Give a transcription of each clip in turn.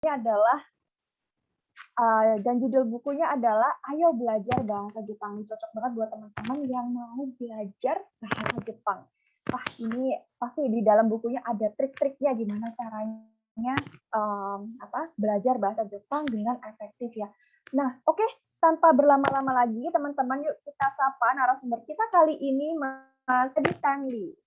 adalah dan judul bukunya adalah Ayo Belajar Bahasa Jepang. Cocok banget buat teman-teman yang mau belajar bahasa Jepang. Wah, ini pasti di dalam bukunya ada trik-triknya gimana caranya belajar bahasa Jepang dengan efektif ya. Nah, oke, tanpa berlama-lama lagi, teman-teman, yuk kita sapa narasumber kita kali ini, Mas Edi Tanli.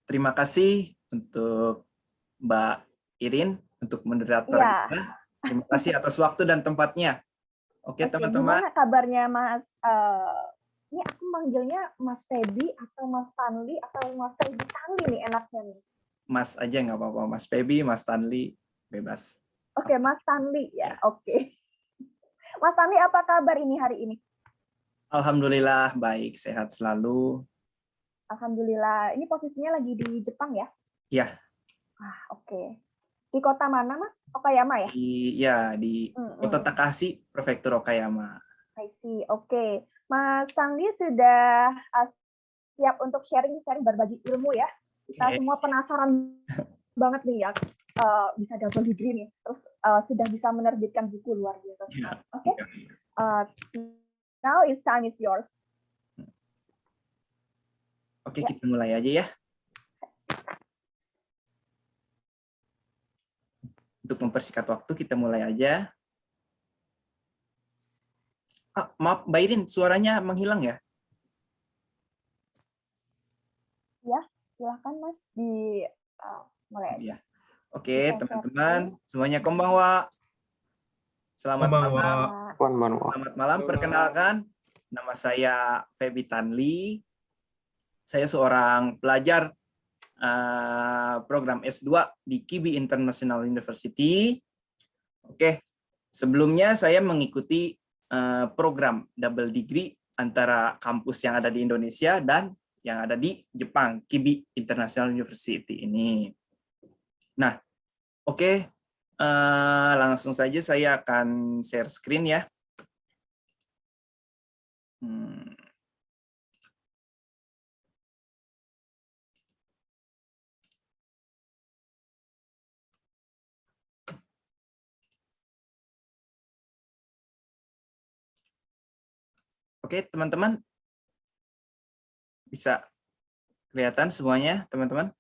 Terima kasih untuk Mbak Irin untuk moderator kita. Terima kasih atas waktu dan tempatnya. Oke, teman-teman. Gimana kabarnya Mas? Ini aku manggilnya Mas Febi atau Mas Tanli atau Mas Febi Tanli nih enaknya nih. Mas aja nggak apa-apa. Mas Febi, Mas Tanli, bebas. Oke, Mas Tanli ya. Oke. Mas Tanli, apa kabar ini hari ini? Alhamdulillah baik, sehat selalu. Alhamdulillah. Ini posisinya lagi di Jepang ya? Iya. Oke. Di kota mana, Mas? Okayama ya? Di Kota Takashi, Prefektur Okayama. I see. Oke. Mas Tanli sudah siap untuk sharing berbagi ilmu ya? Kita semua penasaran banget nih ya. Bisa double degree nih. Terus sudah bisa menerbitkan buku luar biasa. Oke. Now time is yours. Oke, kita mulai aja ya. Untuk mempersingkat waktu, kita mulai aja. Maaf, Mbak Irin, suaranya menghilang ya? Ya, silakan Mas. Mulai aja. Oke, teman-teman, semuanya konbanwa. Selamat malam. Selamat malam, perkenalkan. Nama saya Febi Tanli. Saya seorang pelajar program S2 di Kibi International University. Oke, sebelumnya saya mengikuti program double degree antara kampus yang ada di Indonesia dan yang ada di Jepang, Kibi International University ini. Nah, oke, langsung saja saya akan share screen ya. Oke, teman-teman, bisa kelihatan semuanya, teman-teman?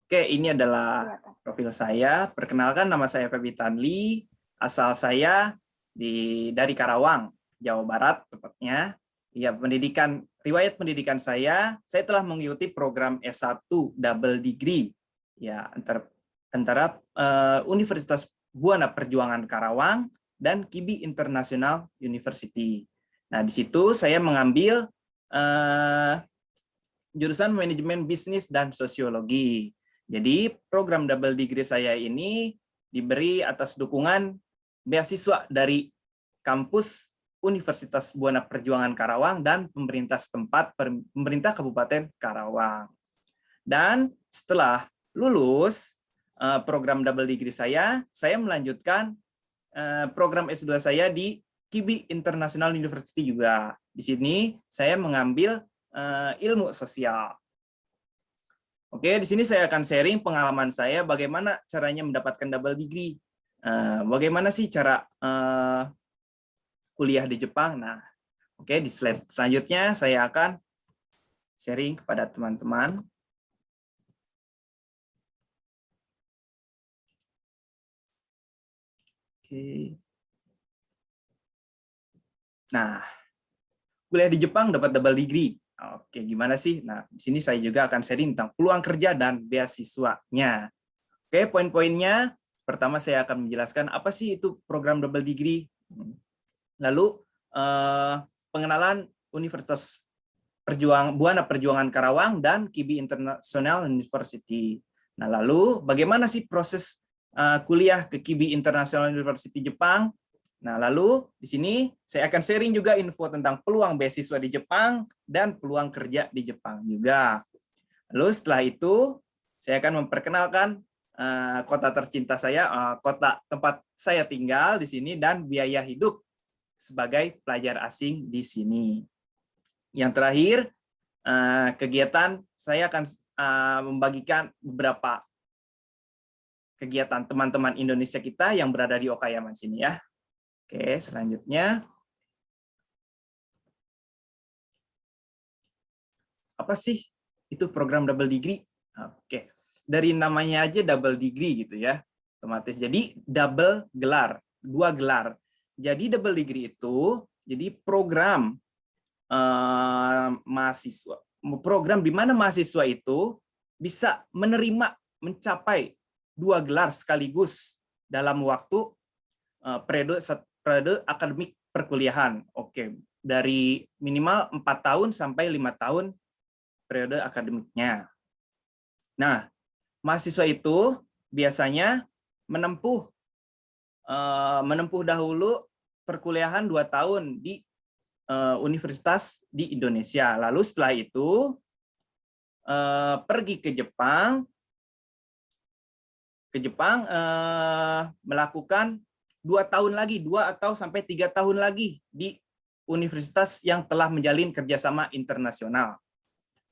Oke, ini adalah profil saya. Perkenalkan, nama saya Febi Tanli. Asal saya dari Karawang, Jawa Barat, tepatnya. Ya, riwayat pendidikan saya telah mengikuti program S1 double degree, ya, antara Universitas Buana Perjuangan Karawang dan Kibi International University. Nah, di situ saya mengambil jurusan manajemen bisnis dan sosiologi. Jadi program double degree saya ini diberi atas dukungan beasiswa dari kampus Universitas Buana Perjuangan Karawang dan pemerintah setempat, pemerintah Kabupaten Karawang. Dan setelah lulus program double degree saya melanjutkan program S2 saya di Kibi International University juga. Di sini saya mengambil ilmu sosial. Oke, di sini saya akan sharing pengalaman saya bagaimana caranya mendapatkan double degree. Bagaimana sih cara kuliah di Jepang? Nah, oke, di slide selanjutnya saya akan sharing kepada teman-teman. Oke. Nah, kuliah di Jepang dapat double degree. Oke, gimana sih? Nah, di sini saya juga akan sharing tentang peluang kerja dan beasiswanya. Oke, poin-poinnya. Pertama saya akan menjelaskan apa sih itu program double degree. Lalu pengenalan Universitas Buana Perjuangan Karawang dan Kibi International University. Nah, lalu bagaimana sih proses kuliah ke Kibi International University Jepang? Nah, lalu di sini saya akan sharing juga info tentang peluang beasiswa di Jepang dan peluang kerja di Jepang juga. Lalu setelah itu saya akan memperkenalkan kota tercinta saya, kota tempat saya tinggal di sini dan biaya hidup sebagai pelajar asing di sini. Yang terakhir, kegiatan saya akan membagikan beberapa kegiatan teman-teman Indonesia kita yang berada di Okayama sini ya. Oke, selanjutnya. Apa sih itu program double degree? Oke, dari namanya aja double degree gitu ya, otomatis. Jadi double gelar, 2 gelar. Jadi double degree itu jadi program mahasiswa, program di mana mahasiswa itu bisa menerima mencapai 2 gelar sekaligus dalam waktu periode akademik perkuliahan. Oke, dari minimal 4 tahun sampai 5 tahun periode akademiknya. Nah, mahasiswa itu biasanya menempuh dahulu perkuliahan 2 tahun di universitas di Indonesia. Lalu setelah itu pergi ke Jepang melakukan 2 tahun lagi, 2 atau sampai 3 tahun lagi di universitas yang telah menjalin kerjasama internasional.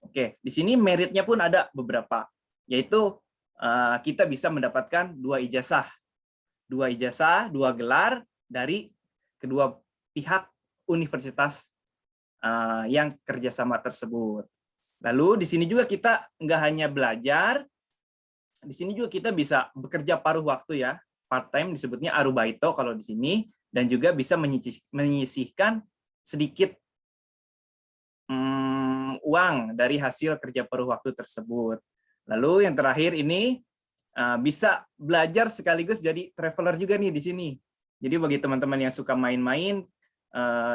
Oke, di sini meritnya pun ada beberapa, yaitu kita bisa mendapatkan 2 ijazah, 2 gelar dari kedua pihak universitas yang kerjasama tersebut. Lalu di sini juga kita nggak hanya belajar, di sini juga kita bisa bekerja paruh waktu ya, part time disebutnya arubaito kalau di sini, dan juga bisa menyisihkan sedikit uang dari hasil kerja paruh waktu tersebut. Lalu yang terakhir ini bisa belajar sekaligus jadi traveler juga nih di sini. Jadi bagi teman-teman yang suka main-main,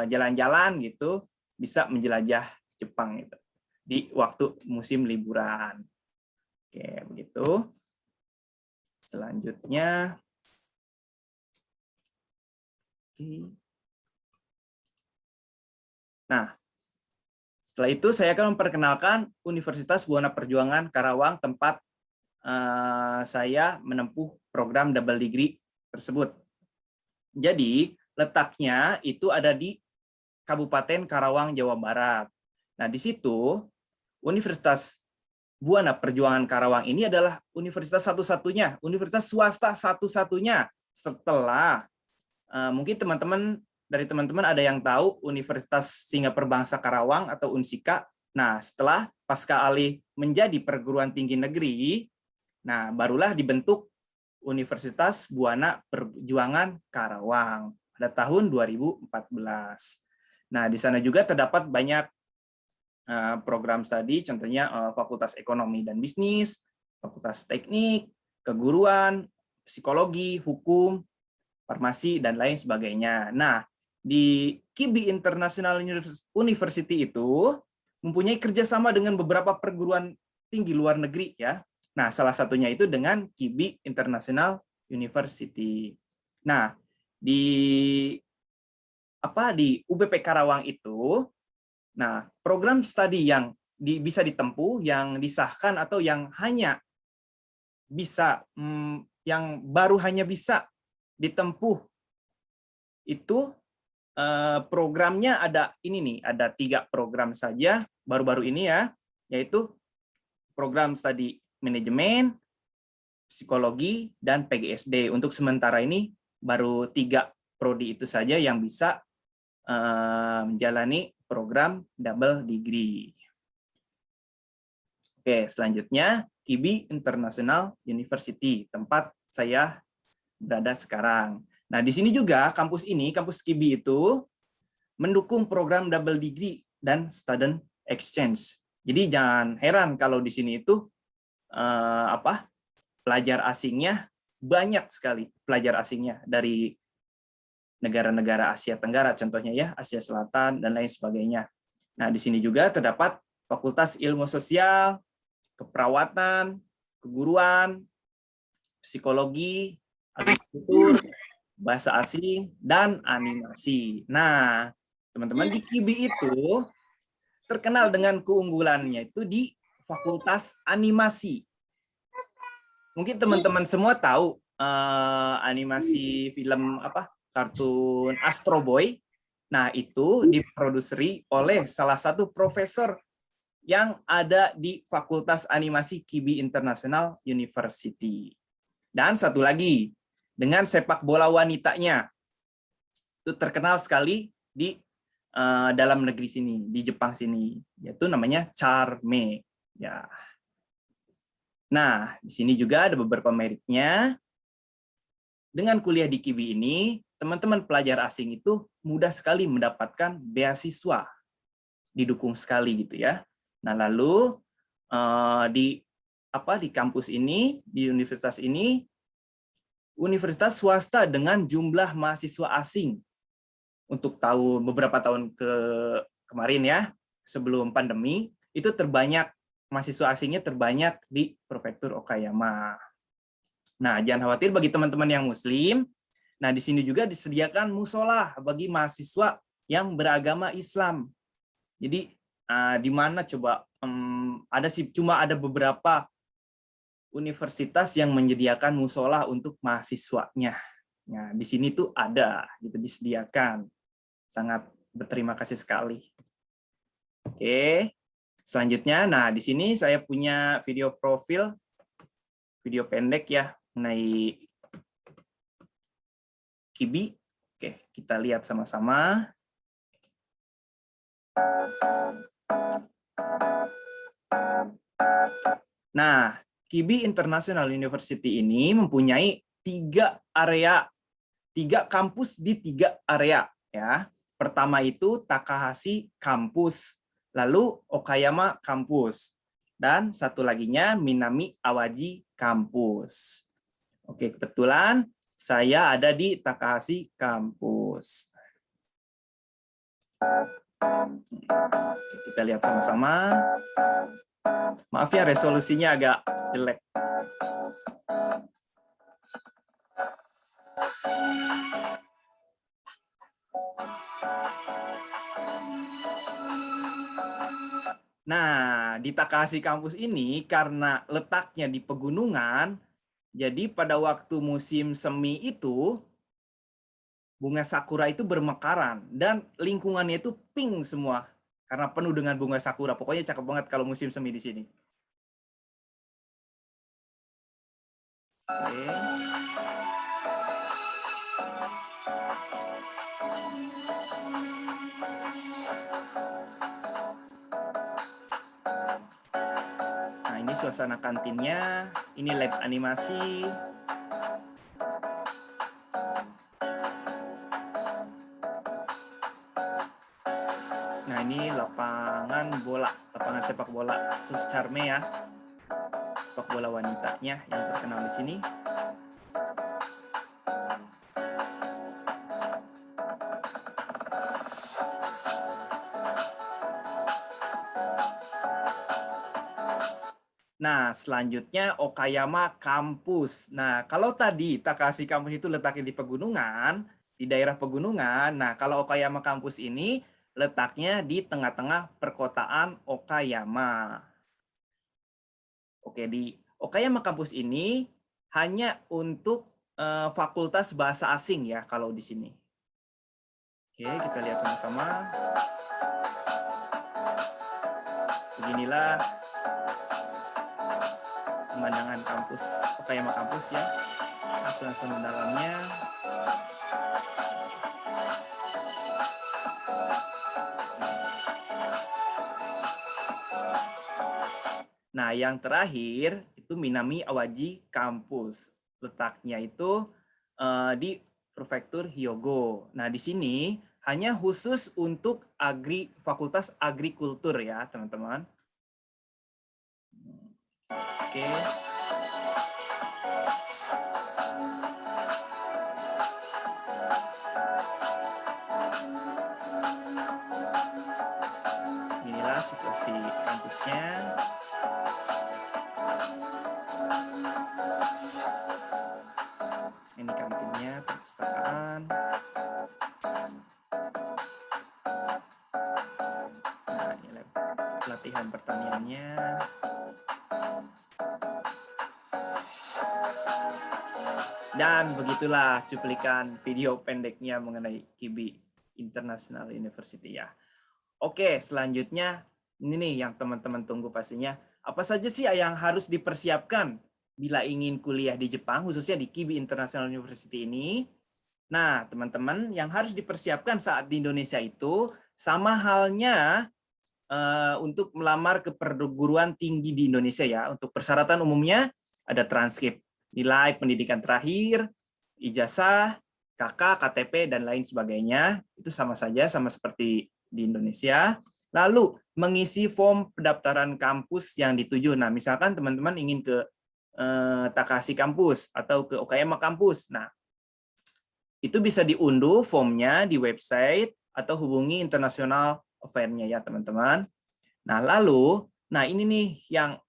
jalan-jalan gitu, bisa menjelajah Jepang gitu di waktu musim liburan. Oke, begitu. Selanjutnya, nah, setelah itu saya akan memperkenalkan Universitas Buana Perjuangan Karawang, tempat saya menempuh program double degree tersebut. Jadi letaknya itu ada di Kabupaten Karawang, Jawa Barat. Nah, di situ Universitas Buana Perjuangan Karawang ini adalah universitas satu-satunya, universitas swasta satu-satunya setelah mungkin dari teman-teman ada yang tahu Universitas Singapura Bangsa Karawang atau Unsika. Nah, setelah pasca alih menjadi perguruan tinggi negeri, nah barulah dibentuk Universitas Buana Perjuangan Karawang pada tahun 2014. Nah, di sana juga terdapat banyak program studi, contohnya Fakultas Ekonomi dan Bisnis, Fakultas Teknik, Keguruan, Psikologi, Hukum, Farmasi, dan lain sebagainya. Nah, di KIBI International University itu mempunyai kerjasama dengan beberapa perguruan tinggi luar negeri ya. Nah, salah satunya itu dengan KIBI International University. Nah, di UBP Karawang itu, nah program studi yang bisa ditempuh, yang disahkan atau yang hanya bisa, yang baru hanya bisa ditempuh itu programnya ada ini nih, ada 3 program saja baru-baru ini ya, yaitu program studi manajemen, psikologi, dan PGSD. Untuk sementara ini baru 3 prodi itu saja yang bisa menjalani program double degree. Oke, selanjutnya KIBI International University, tempat saya berada sekarang. Nah, di sini juga kampus KIBI itu mendukung program double degree dan student exchange. Jadi jangan heran kalau di sini itu pelajar asingnya banyak sekali, pelajar asingnya dari negara-negara Asia Tenggara contohnya ya, Asia Selatan dan lain sebagainya. Nah, di sini juga terdapat Fakultas Ilmu Sosial, Keperawatan, Keguruan, Psikologi, Agrikultur, Bahasa Asing, dan Animasi. Nah, teman-teman, di KIBI itu terkenal dengan keunggulannya itu di Fakultas Animasi. Mungkin teman-teman semua tahu animasi film kartun Astro Boy. Nah, itu diproduseri oleh salah satu profesor yang ada di Fakultas Animasi KIBI International University. Dan satu lagi, dengan sepak bola wanitanya. Itu terkenal sekali di dalam negeri sini, di Jepang sini, yaitu namanya Charme. Ya. Nah, di sini juga ada beberapa meritnya. Dengan kuliah di KIBI ini, teman-teman pelajar asing itu mudah sekali mendapatkan beasiswa, didukung sekali gitu ya. Nah, lalu di kampus ini, di universitas ini, universitas swasta dengan jumlah mahasiswa asing untuk beberapa tahun kemarin ya, sebelum pandemi, itu mahasiswa asingnya terbanyak di Prefektur Okayama. Nah, jangan khawatir bagi teman-teman yang muslim. Nah, di sini juga disediakan musola bagi mahasiswa yang beragama Islam. Jadi, di mana coba cuma ada beberapa universitas yang menyediakan musola untuk mahasiswanya. Nah, di sini tuh ada, gitu, disediakan. Sangat berterima kasih sekali. Oke, selanjutnya, nah di sini saya punya video profil, video pendek ya mengenai KIBI. Oke, kita lihat sama-sama. Nah, KIBI International University ini mempunyai 3 kampus di 3 area ya. Pertama itu Takahashi Campus, lalu Okayama Campus, dan satu laginya Minami Awaji Campus. Oke, kebetulan saya ada di Takahashi Campus. Kita lihat sama-sama. Maaf ya, resolusinya agak jelek. Nah, di Takahashi Campus ini karena letaknya di pegunungan, jadi pada waktu musim semi itu bunga sakura itu bermekaran dan lingkungannya itu pink semua karena penuh dengan bunga sakura. Pokoknya cakep banget kalau musim semi di sini. Oke. Nah, ini suasana kantinnya, ini lab animasi. Nah, ini lapangan sepak bola khusus Charme ya. Sepak bola wanitanya yang terkenal di sini. Nah, selanjutnya Okayama Campus. Nah, kalau tadi Takahashi Campus itu letaknya di pegunungan, di daerah pegunungan. Nah, kalau Okayama Campus ini letaknya di tengah-tengah perkotaan Okayama. Oke, di Okayama Campus ini hanya untuk fakultas bahasa asing ya kalau di sini. Oke, kita lihat sama-sama. Beginilah pemandangan kampus Okayama Campus ya. Suasana dalamnya. Nah, yang terakhir itu Minami Awaji Campus. Letaknya itu di Prefektur Hyogo. Nah, di sini hanya khusus untuk fakultas agrikultur ya, teman-teman. Oke. Inilah situasi kampusnya. Ini kantinnya, perpustakaan. Nah, ini pelatihan pertaniannya. Dan begitulah cuplikan video pendeknya mengenai KIBI International University ya. Oke, selanjutnya ini nih yang teman-teman tunggu pastinya. Apa saja sih yang harus dipersiapkan bila ingin kuliah di Jepang, khususnya di Kibi International University ini, nah teman-teman yang harus dipersiapkan saat di Indonesia itu sama halnya untuk melamar ke perguruan tinggi di Indonesia ya. Untuk persyaratan umumnya ada transkrip nilai pendidikan terakhir, ijazah, KK, KTP, dan lain sebagainya. Itu sama saja, sama seperti di Indonesia. Lalu mengisi form pendaftaran kampus yang dituju. Nah, misalkan teman-teman ingin ke Takahashi kampus atau ke Okayama kampus. Nah, itu bisa diunduh formnya di website atau hubungi internasional affair-nya ya teman-teman. Nah lalu, nah ini nih yang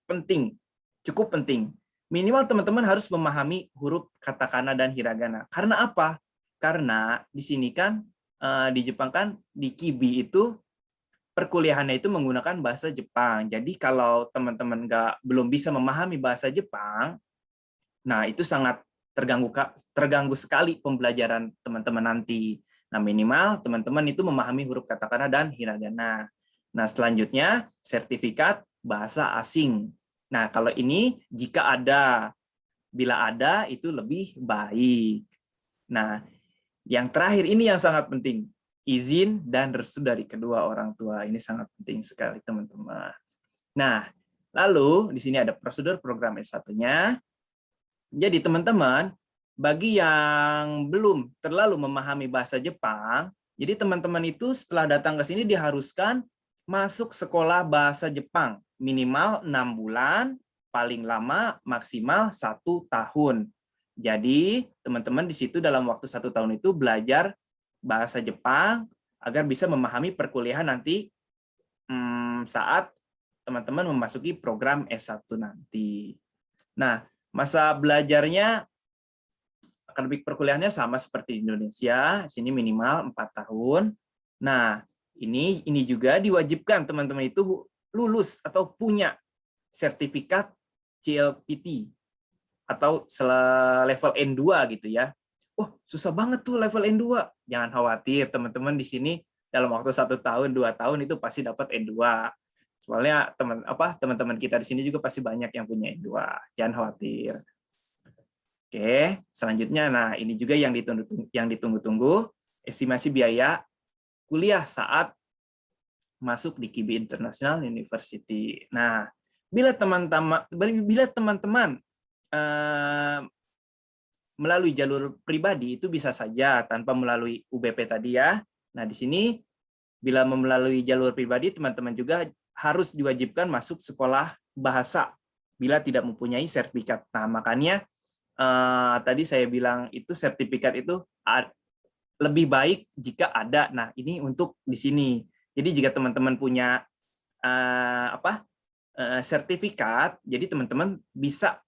penting, cukup penting. Minimal teman-teman harus memahami huruf katakana dan hiragana. Karena apa? Karena di sini kan di Jepang kan di Kibi itu perkuliahannya itu menggunakan bahasa Jepang. Jadi kalau teman-teman belum bisa memahami bahasa Jepang, nah itu sangat terganggu sekali pembelajaran teman-teman nanti. Nah minimal teman-teman itu memahami huruf katakana dan hiragana. Nah selanjutnya sertifikat bahasa asing. Nah kalau ini jika ada, bila ada itu lebih baik. Nah yang terakhir ini yang sangat penting, izin dan restu dari kedua orang tua. Ini sangat penting sekali teman-teman. Nah lalu di sini ada prosedur program S1-nya. Jadi teman-teman, bagi yang belum terlalu memahami bahasa Jepang, jadi teman-teman itu setelah datang ke sini diharuskan masuk sekolah bahasa Jepang minimal 6 bulan, paling lama maksimal 1 tahun. Jadi teman-teman di situ dalam waktu 1 tahun itu belajar bahasa Jepang agar bisa memahami perkuliahan nanti saat teman-teman memasuki program S1 nanti. Nah, masa belajarnya akademik perkuliahannya sama seperti di Indonesia, sini minimal 4 tahun. Nah, ini juga diwajibkan teman-teman itu lulus atau punya sertifikat CLPT atau level N2 gitu ya. Oh, susah banget tuh level N2. Jangan khawatir, teman-teman di sini dalam waktu 1 tahun, 2 tahun itu pasti dapat N2. Soalnya teman-teman kita di sini juga pasti banyak yang punya N2. Jangan khawatir. Oke, selanjutnya, nah ini juga yang ditunggu-tunggu, estimasi biaya kuliah saat masuk di Kibi International University. Nah, bila teman-teman melalui jalur pribadi itu bisa saja tanpa melalui UBP tadi ya. Nah, di sini bila melalui jalur pribadi teman-teman juga harus diwajibkan masuk sekolah bahasa bila tidak mempunyai sertifikat. Nah, makanya tadi saya bilang itu sertifikat itu lebih baik jika ada. Nah, ini untuk di sini. Jadi jika teman-teman punya sertifikat, jadi teman-teman bisa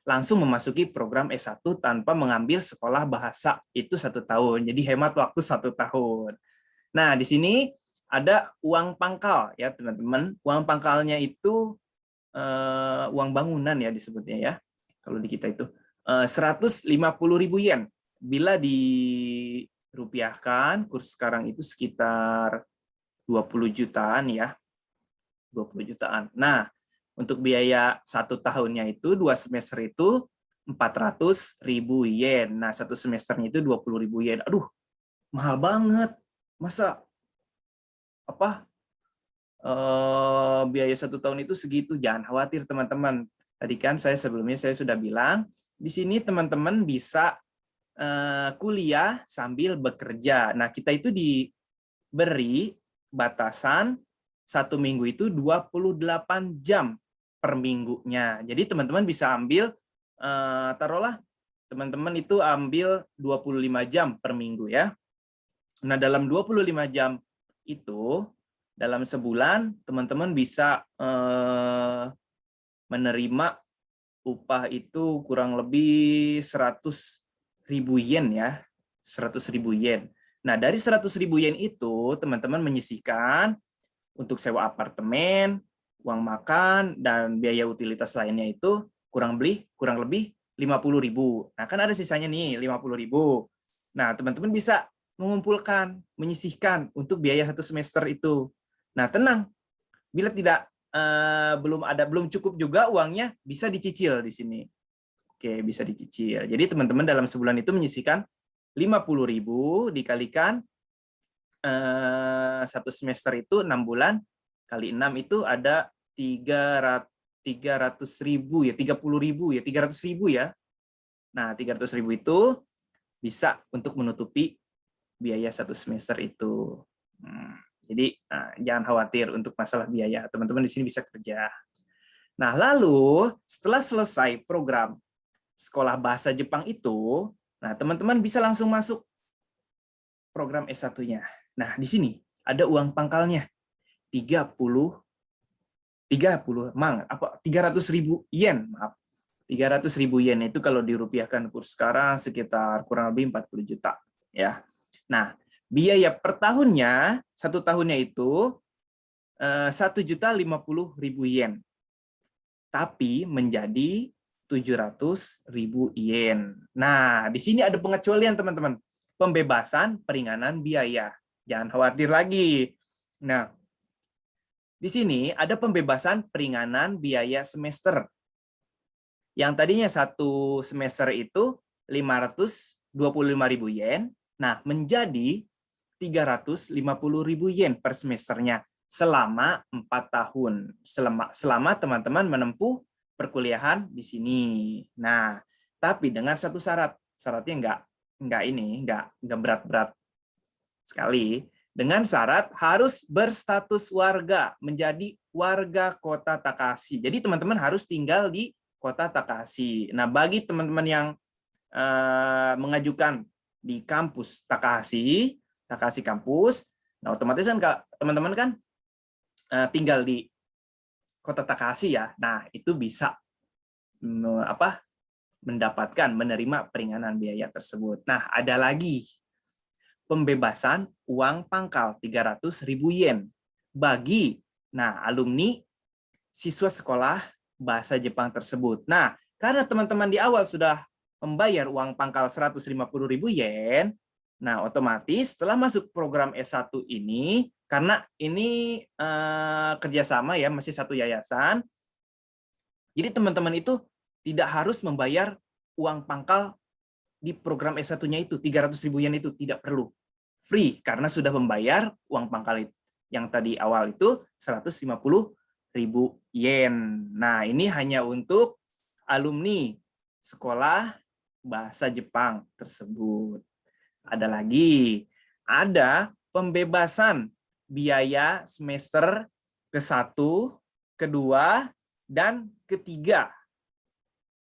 langsung memasuki program S1 tanpa mengambil sekolah bahasa itu 1 tahun. Jadi hemat waktu 1 tahun. Nah, di sini ada uang pangkal ya teman-teman. Uang pangkalnya itu uang bangunan ya disebutnya ya. Kalau di kita itu 150.000 yen. Bila dirupiahkan, kurs sekarang itu sekitar 20 jutaan ya. 20 jutaan. Nah, untuk biaya 1 tahunnya itu 2 semester itu 400.000 yen. Nah, 1 semesternya itu 20.000 yen. Aduh, mahal banget. Masa biaya 1 tahun itu segitu? Jangan khawatir teman-teman. Tadi kan sebelumnya saya sudah bilang, di sini teman-teman bisa kuliah sambil bekerja. Nah, kita itu diberi batasan 1 minggu itu 28 jam per minggunya. Jadi teman-teman bisa ambil, taruhlah teman-teman itu ambil 25 jam per minggu ya. Nah, dalam 25 jam itu, dalam sebulan teman-teman bisa menerima upah itu kurang lebih 100.000 yen ya. 100.000 yen. Nah, dari 100.000 yen itu teman-teman menyisihkan untuk sewa apartemen, uang makan, dan biaya utilitas lainnya itu kurang lebih 50.000. Nah, kan ada sisanya nih 50.000. Nah, teman-teman bisa mengumpulkan, menyisihkan untuk biaya 1 semester itu. Nah, tenang. Bila tidak belum cukup juga uangnya, bisa dicicil di sini. Oke, bisa dicicil. Jadi teman-teman dalam sebulan itu menyisihkan 50.000 dikalikan satu semester itu 6 bulan kali 6 itu ada 300.000 ya, 30.000 ya, 300.000 ya. Nah, 300.000 itu bisa untuk menutupi biaya satu semester itu. Jadi jangan khawatir untuk masalah biaya. Teman-teman di sini bisa kerja. Nah, lalu setelah selesai program sekolah bahasa Jepang itu, nah teman-teman bisa langsung masuk program S1-nya. Nah, di sini ada uang pangkalnya. 300.000 yen, maaf. 300.000 yen itu kalau dirupiahkan kurs sekarang sekitar kurang lebih 40 juta, ya. Nah, biaya per tahunnya, satu tahunnya itu 1.050.000 yen. Tapi menjadi 700.000 yen. Nah, di sini ada pengecualian, teman-teman. Pembebasan peringanan biaya. Jangan khawatir lagi. Nah, di sini ada pembebasan peringanan biaya semester. Yang tadinya satu semester itu 525.000 yen, nah menjadi 350.000 yen per semesternya selama 4 tahun. Selama teman-teman menempuh perkuliahan di sini. Nah, tapi dengan satu syarat. Syaratnya nggak berat-berat sekali. Dengan syarat harus berstatus warga, menjadi warga Kota Takahashi. Jadi teman-teman harus tinggal di Kota Takahashi. Nah, bagi teman-teman yang mengajukan di kampus Takahashi kampus, nah otomatis kan teman-teman kan tinggal di Kota Takahashi ya. Nah, itu bisa menerima peringanan biaya tersebut. Nah, ada lagi pembebasan uang pangkal 300.000 yen bagi alumni siswa sekolah bahasa Jepang tersebut. Nah, karena teman-teman di awal sudah membayar uang pangkal 150.000 yen, nah otomatis setelah masuk program S1 ini, karena ini kerjasama ya, masih satu yayasan, jadi teman-teman itu tidak harus membayar uang pangkal di program S1-nya itu, 300.000 yen itu tidak perlu. Free, karena sudah membayar uang pangkal yang tadi awal itu 150.000 yen. Nah, ini hanya untuk alumni sekolah bahasa Jepang tersebut. Ada lagi, ada pembebasan biaya semester ke-1, ke-2, dan ke-3.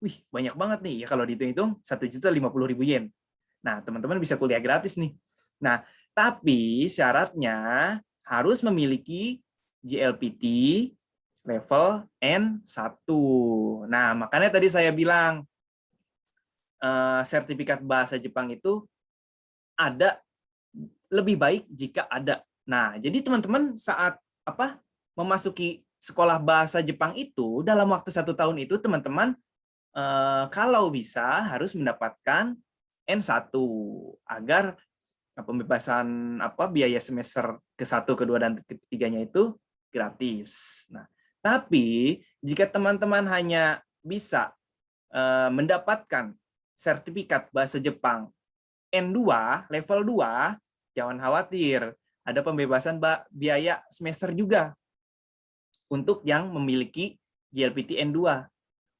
Wih, banyak banget nih ya kalau dihitung-hitung 1.050.000 yen. Nah, teman-teman bisa kuliah gratis nih. Nah, tapi syaratnya harus memiliki JLPT level N1. Nah, makanya tadi saya bilang sertifikat bahasa Jepang itu ada, lebih baik jika ada. Nah, jadi teman-teman saat memasuki sekolah bahasa Jepang itu dalam waktu 1 tahun itu teman-teman kalau bisa harus mendapatkan N1 agar pembebasan biaya semester ke-1, ke-2, dan ke-3-nya itu gratis. Nah, tapi jika teman-teman hanya bisa mendapatkan sertifikat bahasa Jepang N2, level 2, jangan khawatir, ada pembebasan biaya semester juga untuk yang memiliki JLPT N2.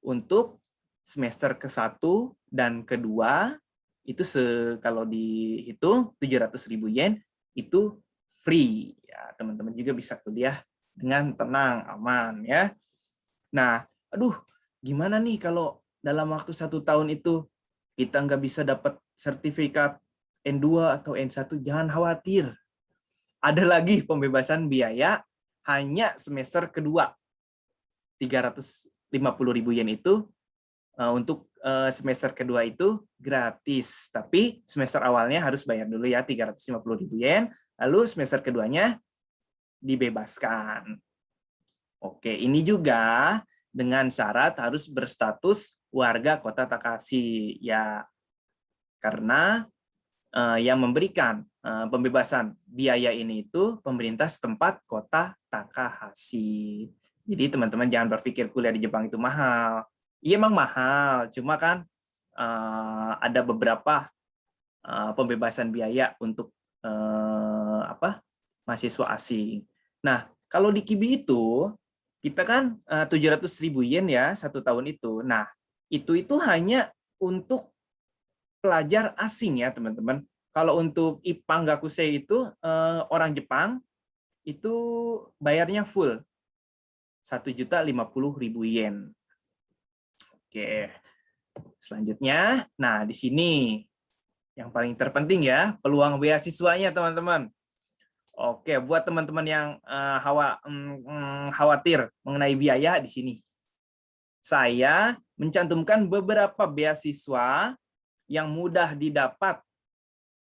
Untuk semester ke-1 dan ke-2 itu kalau dihitung 700.000 yen itu free ya, teman-teman juga bisa kuliah dengan tenang, aman ya. Nah, gimana nih kalau dalam waktu 1 tahun itu kita nggak bisa dapat sertifikat N2 atau N1? Jangan khawatir, ada lagi pembebasan biaya hanya semester kedua. 350.000 yen itu untuk semester kedua itu gratis, tapi semester awalnya harus bayar dulu ya 350.000 yen, lalu semester keduanya dibebaskan. Oke, ini juga dengan syarat harus berstatus warga Kota Takahashi ya, karena yang memberikan pembebasan biaya ini itu pemerintah setempat Kota Takahashi. Jadi teman-teman jangan berpikir kuliah di Jepang itu mahal. Iya emang mahal, cuma kan ada beberapa pembebasan biaya untuk mahasiswa asing. Nah, kalau di Kibi itu kita kan 700.000 yen ya 1 tahun itu. Nah, itu hanya untuk pelajar asing ya teman-teman. Kalau untuk Ippang Gakusei itu orang Jepang itu bayarnya full 1.050.000 yen. Oke, selanjutnya, nah di sini yang paling terpenting ya peluang beasiswanya teman-teman. Oke, buat teman-teman yang khawatir mengenai biaya di sini, saya mencantumkan beberapa beasiswa yang mudah didapat.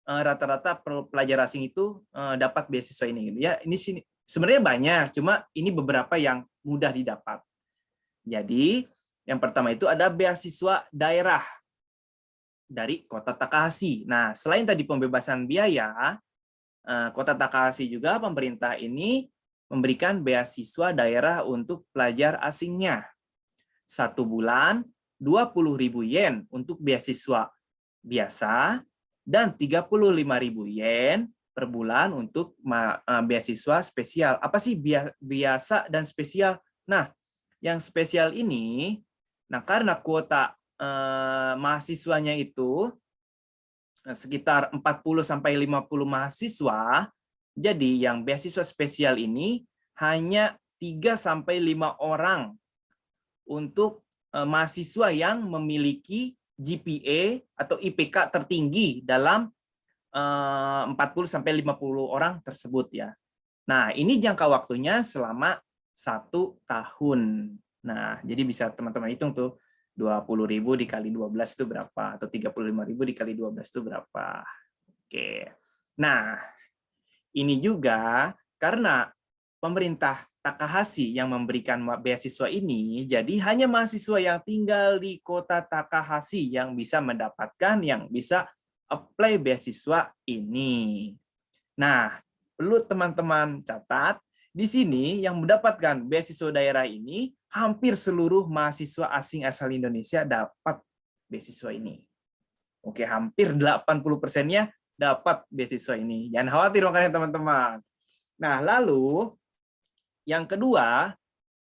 Rata-rata pelajar asing itu dapat beasiswa ini, gitu ya. Ini sini sebenarnya banyak, cuma ini beberapa yang mudah didapat. Jadi, yang pertama itu ada beasiswa daerah dari Kota Takahashi. Nah, selain tadi pembebasan biaya, Kota Takahashi juga pemerintah ini memberikan beasiswa daerah untuk pelajar asingnya. 1 bulan 20.000 yen untuk beasiswa biasa dan 35.000 yen per bulan untuk beasiswa spesial. Apa sih biasa dan spesial? Nah, yang spesial ini, nah karena kuota mahasiswanya itu sekitar 40-50 mahasiswa, jadi yang beasiswa spesial ini hanya 3-5 orang untuk mahasiswa yang memiliki GPA atau IPK tertinggi dalam 40-50 orang tersebut ya. Nah, ini jangka waktunya selama 1 tahun. Nah, jadi bisa teman-teman hitung tuh 20.000 dikali 12 itu berapa, atau 35.000 dikali 12 itu berapa. Oke. Nah, ini juga karena pemerintah Takahashi yang memberikan beasiswa ini, jadi hanya mahasiswa yang tinggal di kota Takahashi yang bisa mendapatkan, yang bisa apply beasiswa ini. Nah, perlu teman-teman catat, di sini yang mendapatkan beasiswa daerah ini, hampir seluruh mahasiswa asing asal Indonesia dapat beasiswa ini. Oke, hampir 80%-nya dapat beasiswa ini. Jangan khawatir makanya teman-teman. Nah, lalu yang kedua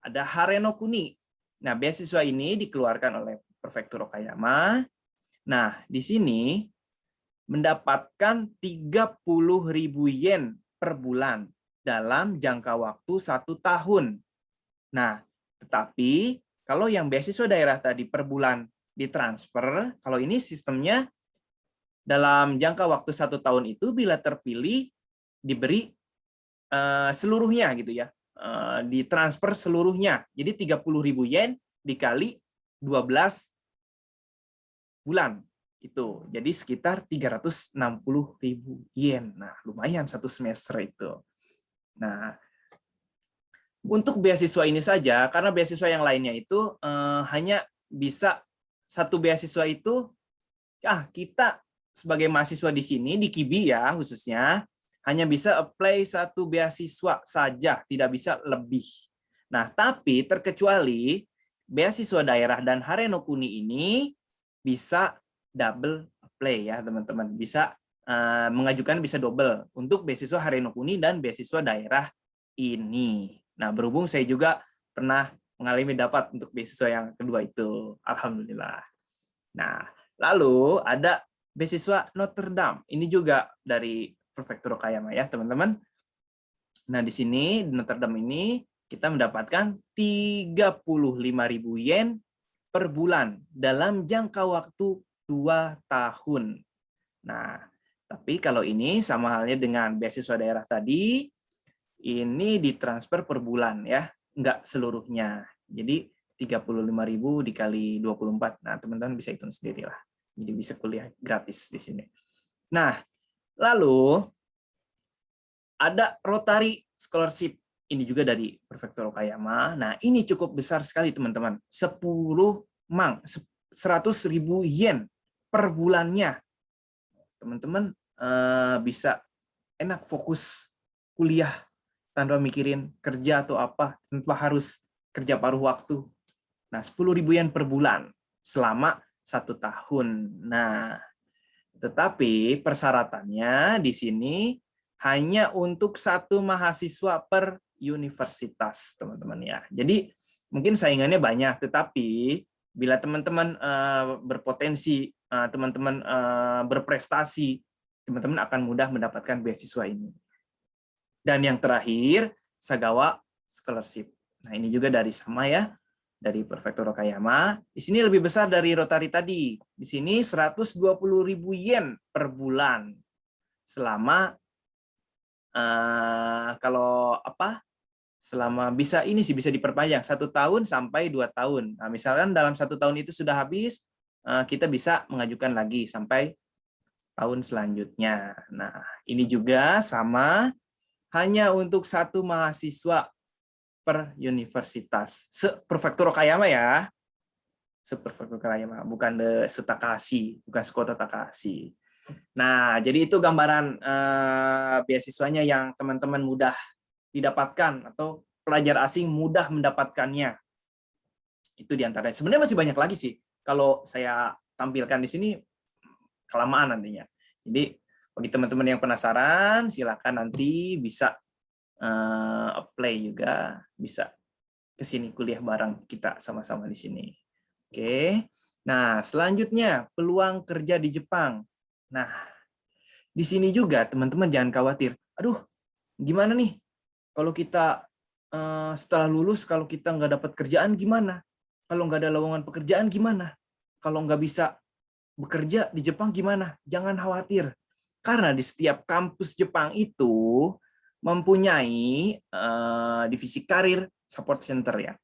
ada Hareno Kuni. Nah, beasiswa ini dikeluarkan oleh Prefektur Okayama. Nah, di sini mendapatkan 30.000 yen per bulan dalam jangka waktu 1 tahun. Nah, tetapi kalau yang beasiswa daerah tadi per bulan ditransfer, kalau ini sistemnya dalam jangka waktu 1 tahun itu bila terpilih diberi seluruhnya gitu ya, ditransfer seluruhnya. Jadi 30.000 yen dikali 12 bulan itu. Jadi sekitar 360.000 yen. Nah, lumayan 1 semester itu. Nah, untuk beasiswa ini saja, karena beasiswa yang lainnya itu hanya bisa 1 beasiswa itu, kita sebagai mahasiswa di sini, di Kibi ya khususnya, hanya bisa apply 1 beasiswa saja, tidak bisa lebih. Nah, tapi terkecuali beasiswa daerah dan Hareno Kuni ini bisa double apply ya teman-teman, bisa mengajukan bisa double untuk beasiswa Hareno Kuni dan beasiswa daerah ini. Nah, berhubung saya juga pernah mengalami dapat untuk beasiswa yang kedua itu, alhamdulillah. Nah, lalu ada beasiswa Notre Dame. Ini juga dari Prefektur Okayama ya, teman-teman. Nah, di sini di Notre Dame ini kita mendapatkan 35.000 yen per bulan dalam jangka waktu 2 tahun. Nah, tapi kalau ini sama halnya dengan beasiswa daerah tadi, ini ditransfer per bulan ya, enggak seluruhnya. Jadi 35.000 dikali 24. Nah, teman-teman bisa hitung sendiri lah. Jadi bisa kuliah gratis di sini. Nah, lalu ada Rotary Scholarship. Ini juga dari Prefektur Okayama. Nah, ini cukup besar sekali teman-teman. 100.000 yen per bulannya. Teman-teman bisa enak fokus kuliah tanpa mikirin kerja atau apa, tanpa harus kerja paruh waktu. Nah, 10.000 yen per bulan selama 1 tahun. Nah, tetapi persyaratannya di sini hanya untuk 1 mahasiswa per universitas, teman-teman ya. Jadi mungkin saingannya banyak, tetapi bila teman-teman berpotensi, teman-teman berprestasi, teman-teman akan mudah mendapatkan beasiswa ini. Dan yang terakhir, Sagawa Scholarship. Nah, ini juga dari sama ya, dari Prefektur Okayama. Di sini lebih besar dari Rotary tadi. Di sini 120.000 yen per bulan. Selama kalau apa? Selama bisa ini sih bisa diperpanjang 1 tahun sampai 2 tahun. Nah, misalkan dalam 1 tahun itu sudah habis, kita bisa mengajukan lagi sampai tahun selanjutnya. Nah, ini juga sama, hanya untuk 1 mahasiswa per universitas. Se-Prefektur Okayama ya. Se-Prefektur Okayama, bukan se-Takahashi, bukan sekota Takahashi. Nah, jadi itu gambaran beasiswanya yang teman-teman mudah didapatkan atau pelajar asing mudah mendapatkannya. Itu diantaranya. Sebenarnya masih banyak lagi sih. Kalau saya tampilkan di sini kelamaan nantinya. Jadi bagi teman-teman yang penasaran, silakan nanti bisa apply juga, bisa ke sini kuliah bareng kita sama-sama di sini. Oke. Nah, selanjutnya peluang kerja di Jepang. Nah, di sini juga teman-teman jangan khawatir. Aduh, gimana nih kalau kita setelah lulus, kalau kita nggak dapat kerjaan gimana? Kalau nggak ada lowongan pekerjaan gimana? Kalau nggak bisa bekerja di Jepang gimana? Jangan khawatir. Karena di setiap kampus Jepang itu mempunyai divisi karir support center ya.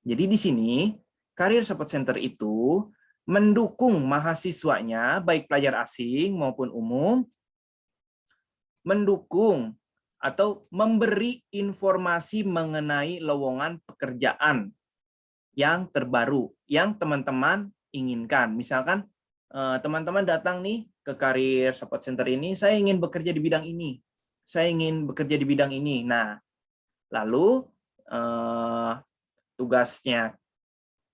Jadi di sini karir support center itu mendukung mahasiswanya, baik pelajar asing maupun umum, mendukung atau memberi informasi mengenai lowongan pekerjaan yang terbaru, yang teman-teman inginkan. Misalkan teman-teman datang nih ke Career Support Center ini, saya ingin bekerja di bidang ini, saya ingin bekerja di bidang ini. Nah, lalu tugasnya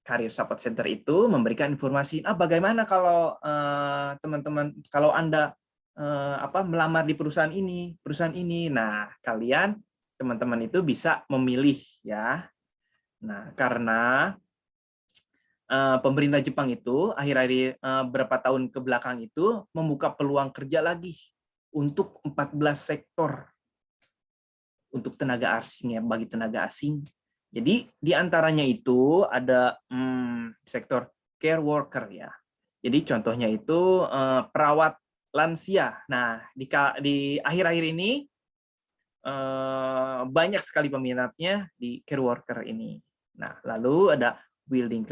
Career Support Center itu memberikan informasi, bagaimana kalau teman-teman, kalau Anda melamar di perusahaan ini. Nah, kalian teman-teman itu bisa memilih ya. Nah, karena pemerintah Jepang itu akhir-akhir berapa tahun ke belakang itu membuka peluang kerja lagi untuk 14 sektor untuk tenaga asing ya, bagi tenaga asing. Jadi di antaranya itu ada sektor care worker ya. Jadi contohnya itu perawat lansia. Nah, di akhir-akhir ini banyak sekali peminatnya di care worker ini. Nah, lalu ada building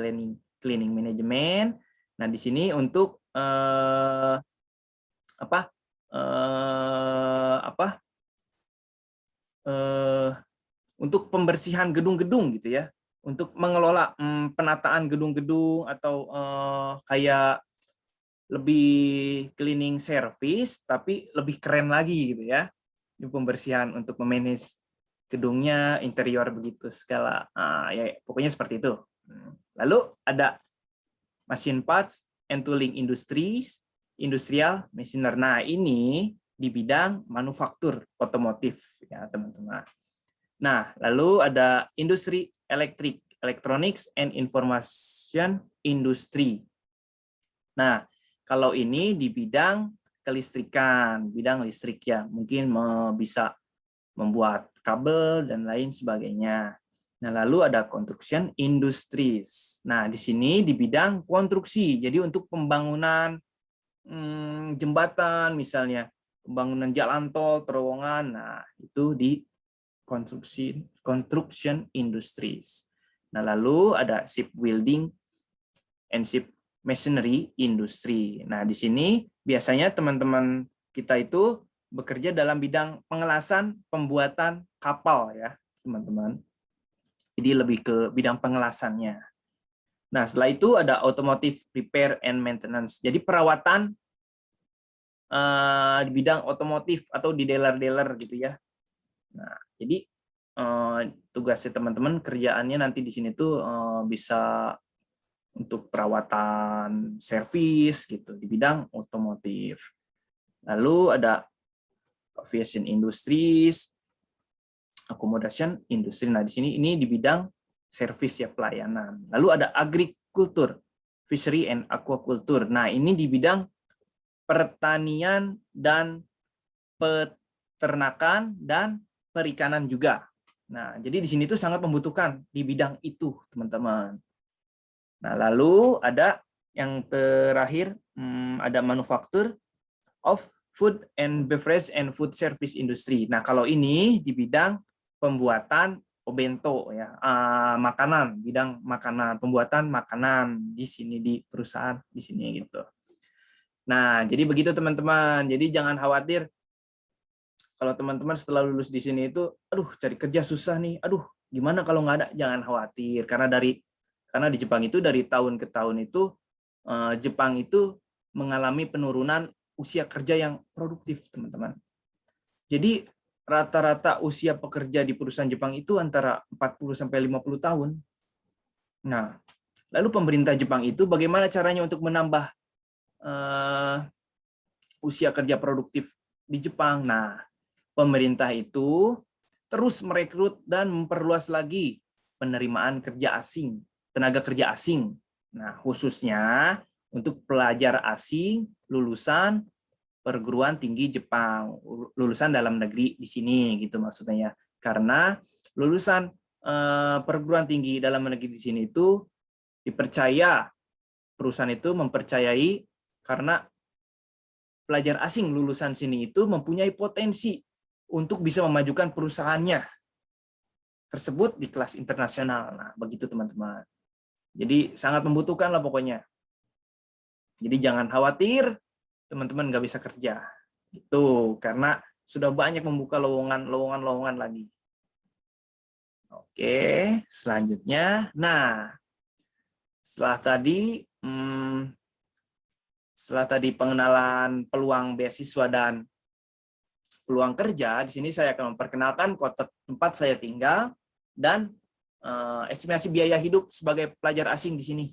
cleaning management. Nah, di sini untuk untuk pembersihan gedung-gedung gitu ya, untuk mengelola penataan gedung-gedung atau kayak lebih cleaning service tapi lebih keren lagi gitu ya. Ini pembersihan untuk memanage gedungnya, interior begitu segala. Ya pokoknya seperti itu. Lalu ada machine parts and tooling industries, industrial machinery. Nah, ini di bidang manufaktur otomotif ya, teman-teman. Nah, lalu ada industri elektrik, electronics and information industry. Nah, kalau ini di bidang kelistrikan, bidang listrik ya, mungkin bisa membuat kabel dan lain sebagainya. Nah, lalu ada construction industries. Nah, di sini di bidang konstruksi. Jadi untuk pembangunan jembatan misalnya, pembangunan jalan tol, terowongan, nah itu di construction industries. Nah, lalu ada shipbuilding and ship machinery industry. Nah, di sini biasanya teman-teman kita itu bekerja dalam bidang pengelasan pembuatan kapal ya, teman-teman. Jadi lebih ke bidang pengelasannya. Nah, setelah itu ada automotive repair and maintenance. Jadi perawatan di bidang otomotif atau di dealer-dealer gitu ya. Nah, jadi tugasnya teman-teman kerjaannya nanti di sini tuh bisa untuk perawatan servis gitu di bidang otomotif. Lalu ada aviation industries, accommodation industri. Nah, di sini ini di bidang servis ya, pelayanan. Lalu ada agrikultur, fishery and aquaculture. Nah, ini di bidang pertanian dan peternakan dan perikanan juga. Nah, jadi di sini tuh sangat membutuhkan di bidang itu, teman-teman. Nah, lalu ada yang terakhir, ada manufaktur of food and beverage and food service industry. Nah, kalau ini di bidang pembuatan obento ya, makanan, bidang makanan, pembuatan makanan di sini di perusahaan di sini gitu. Nah, jadi begitu teman-teman. Jadi jangan khawatir kalau teman-teman setelah lulus di sini itu, aduh cari kerja susah nih, aduh gimana kalau nggak ada, jangan khawatir karena di Jepang itu dari tahun ke tahun itu Jepang itu mengalami penurunan usia kerja yang produktif, teman-teman. Jadi rata-rata usia pekerja di perusahaan Jepang itu antara 40 sampai 50 tahun. Nah, lalu pemerintah Jepang itu bagaimana caranya untuk menambah usia kerja produktif di Jepang? Nah, pemerintah itu terus merekrut dan memperluas lagi penerimaan kerja asing, tenaga kerja asing. Nah, khususnya untuk pelajar asing lulusan perguruan tinggi Jepang, lulusan dalam negeri di sini gitu maksudnya ya. Karena lulusan perguruan tinggi dalam negeri di sini itu dipercaya, perusahaan itu mempercayai karena pelajar asing lulusan sini itu mempunyai potensi untuk bisa memajukan perusahaannya tersebut di kelas internasional. Nah, begitu teman-teman. Jadi sangat membutuhkan lah pokoknya. Jadi jangan khawatir teman-teman nggak bisa kerja. Itu karena sudah banyak membuka lowongan lagi. Oke, selanjutnya. Nah, setelah tadi pengenalan peluang beasiswa dan peluang kerja, di sini saya akan memperkenalkan kota tempat saya tinggal dan estimasi biaya hidup sebagai pelajar asing di sini.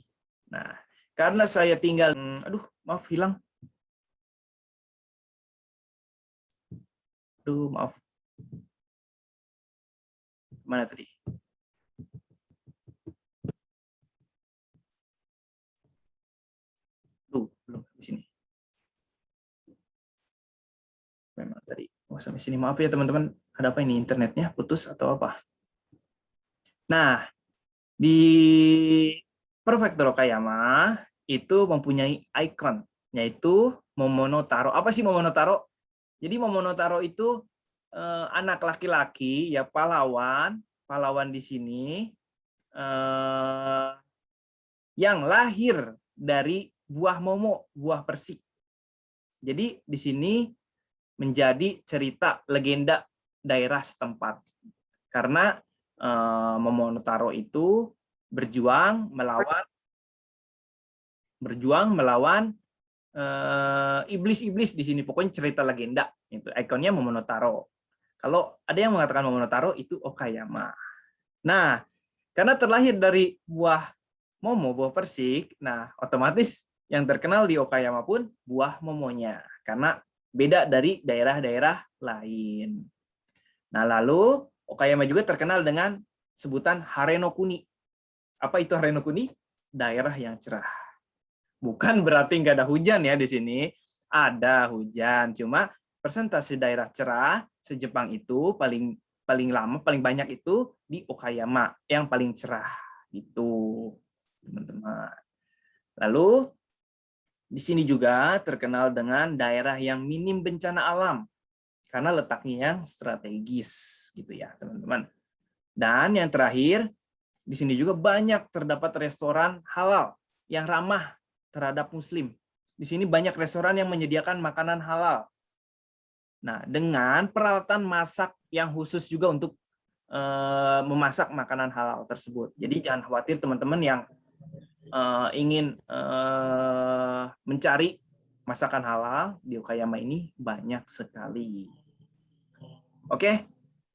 Nah, karena saya tinggal, aduh, maaf hilang. Aduh, maaf. Mana tadi? Belum di sini. Memang tadi sampai sini, maaf ya teman-teman, ada apa ini, internetnya putus atau apa? Nah, di Prefektur Okayama itu mempunyai ikon, yaitu Momonotaro. Apa sih Momonotaro? Jadi Momonotaro itu anak laki-laki ya, pahlawan di sini yang lahir dari buah momo, buah persik. Jadi di sini menjadi cerita legenda daerah setempat. Karena Momonotaro itu berjuang melawan iblis-iblis di sini. Pokoknya cerita legenda. Itu ikonnya Momonotaro. Kalau ada yang mengatakan Momonotaro itu Okayama. Nah, karena terlahir dari buah momo, buah persik, nah otomatis yang terkenal di Okayama pun buah momonya. Karena beda dari daerah-daerah lain. Nah, lalu Okayama juga terkenal dengan sebutan Harenokuni. Apa itu Harenokuni? Daerah yang cerah. Bukan berarti nggak ada hujan ya di sini. Ada hujan, cuma persentase daerah cerah se-Jepang itu paling banyak itu di Okayama yang paling cerah gitu, teman-teman. Lalu di sini juga terkenal dengan daerah yang minim bencana alam karena letaknya yang strategis gitu ya, teman-teman. Dan yang terakhir, di sini juga banyak terdapat restoran halal yang ramah terhadap muslim. Di sini banyak restoran yang menyediakan makanan halal. Nah, dengan peralatan masak yang khusus juga untuk memasak makanan halal tersebut. Jadi jangan khawatir teman-teman yang ingin mencari masakan halal di Okayama ini banyak sekali. Oke,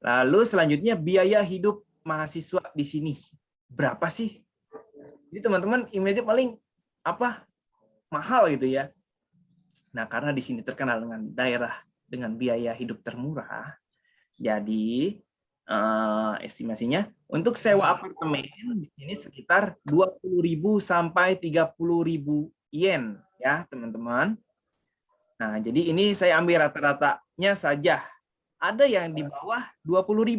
Lalu selanjutnya biaya hidup mahasiswa di sini berapa sih? Jadi teman-teman image paling apa? Mahal gitu ya. Nah, karena di sini terkenal dengan daerah dengan biaya hidup termurah, jadi estimasinya untuk sewa apartemen di sini sekitar 20.000 sampai 30.000 yen ya, teman-teman. Nah, jadi ini saya ambil rata-ratanya saja. Ada yang di bawah 20.000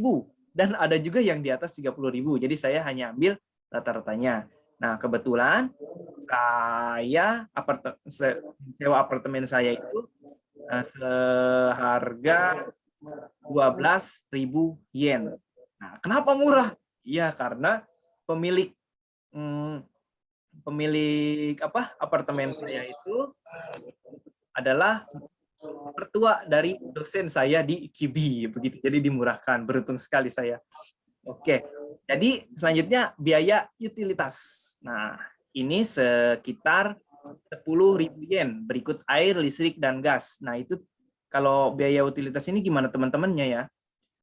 dan ada juga yang di atas 30.000. Jadi saya hanya ambil rata-ratanya. Nah, kebetulan saya sewa apartemen saya itu seharga 12.000 yen. Nah, kenapa murah? Ya, karena pemilik apartemen saya itu adalah mertua dari dosen saya di IKIBI, begitu. Jadi dimurahkan, beruntung sekali saya. Oke, jadi selanjutnya biaya utilitas. Nah, ini sekitar 10.000 yen, berikut air, listrik, dan gas. Nah, itu kalau biaya utilitas ini gimana teman-temannya ya?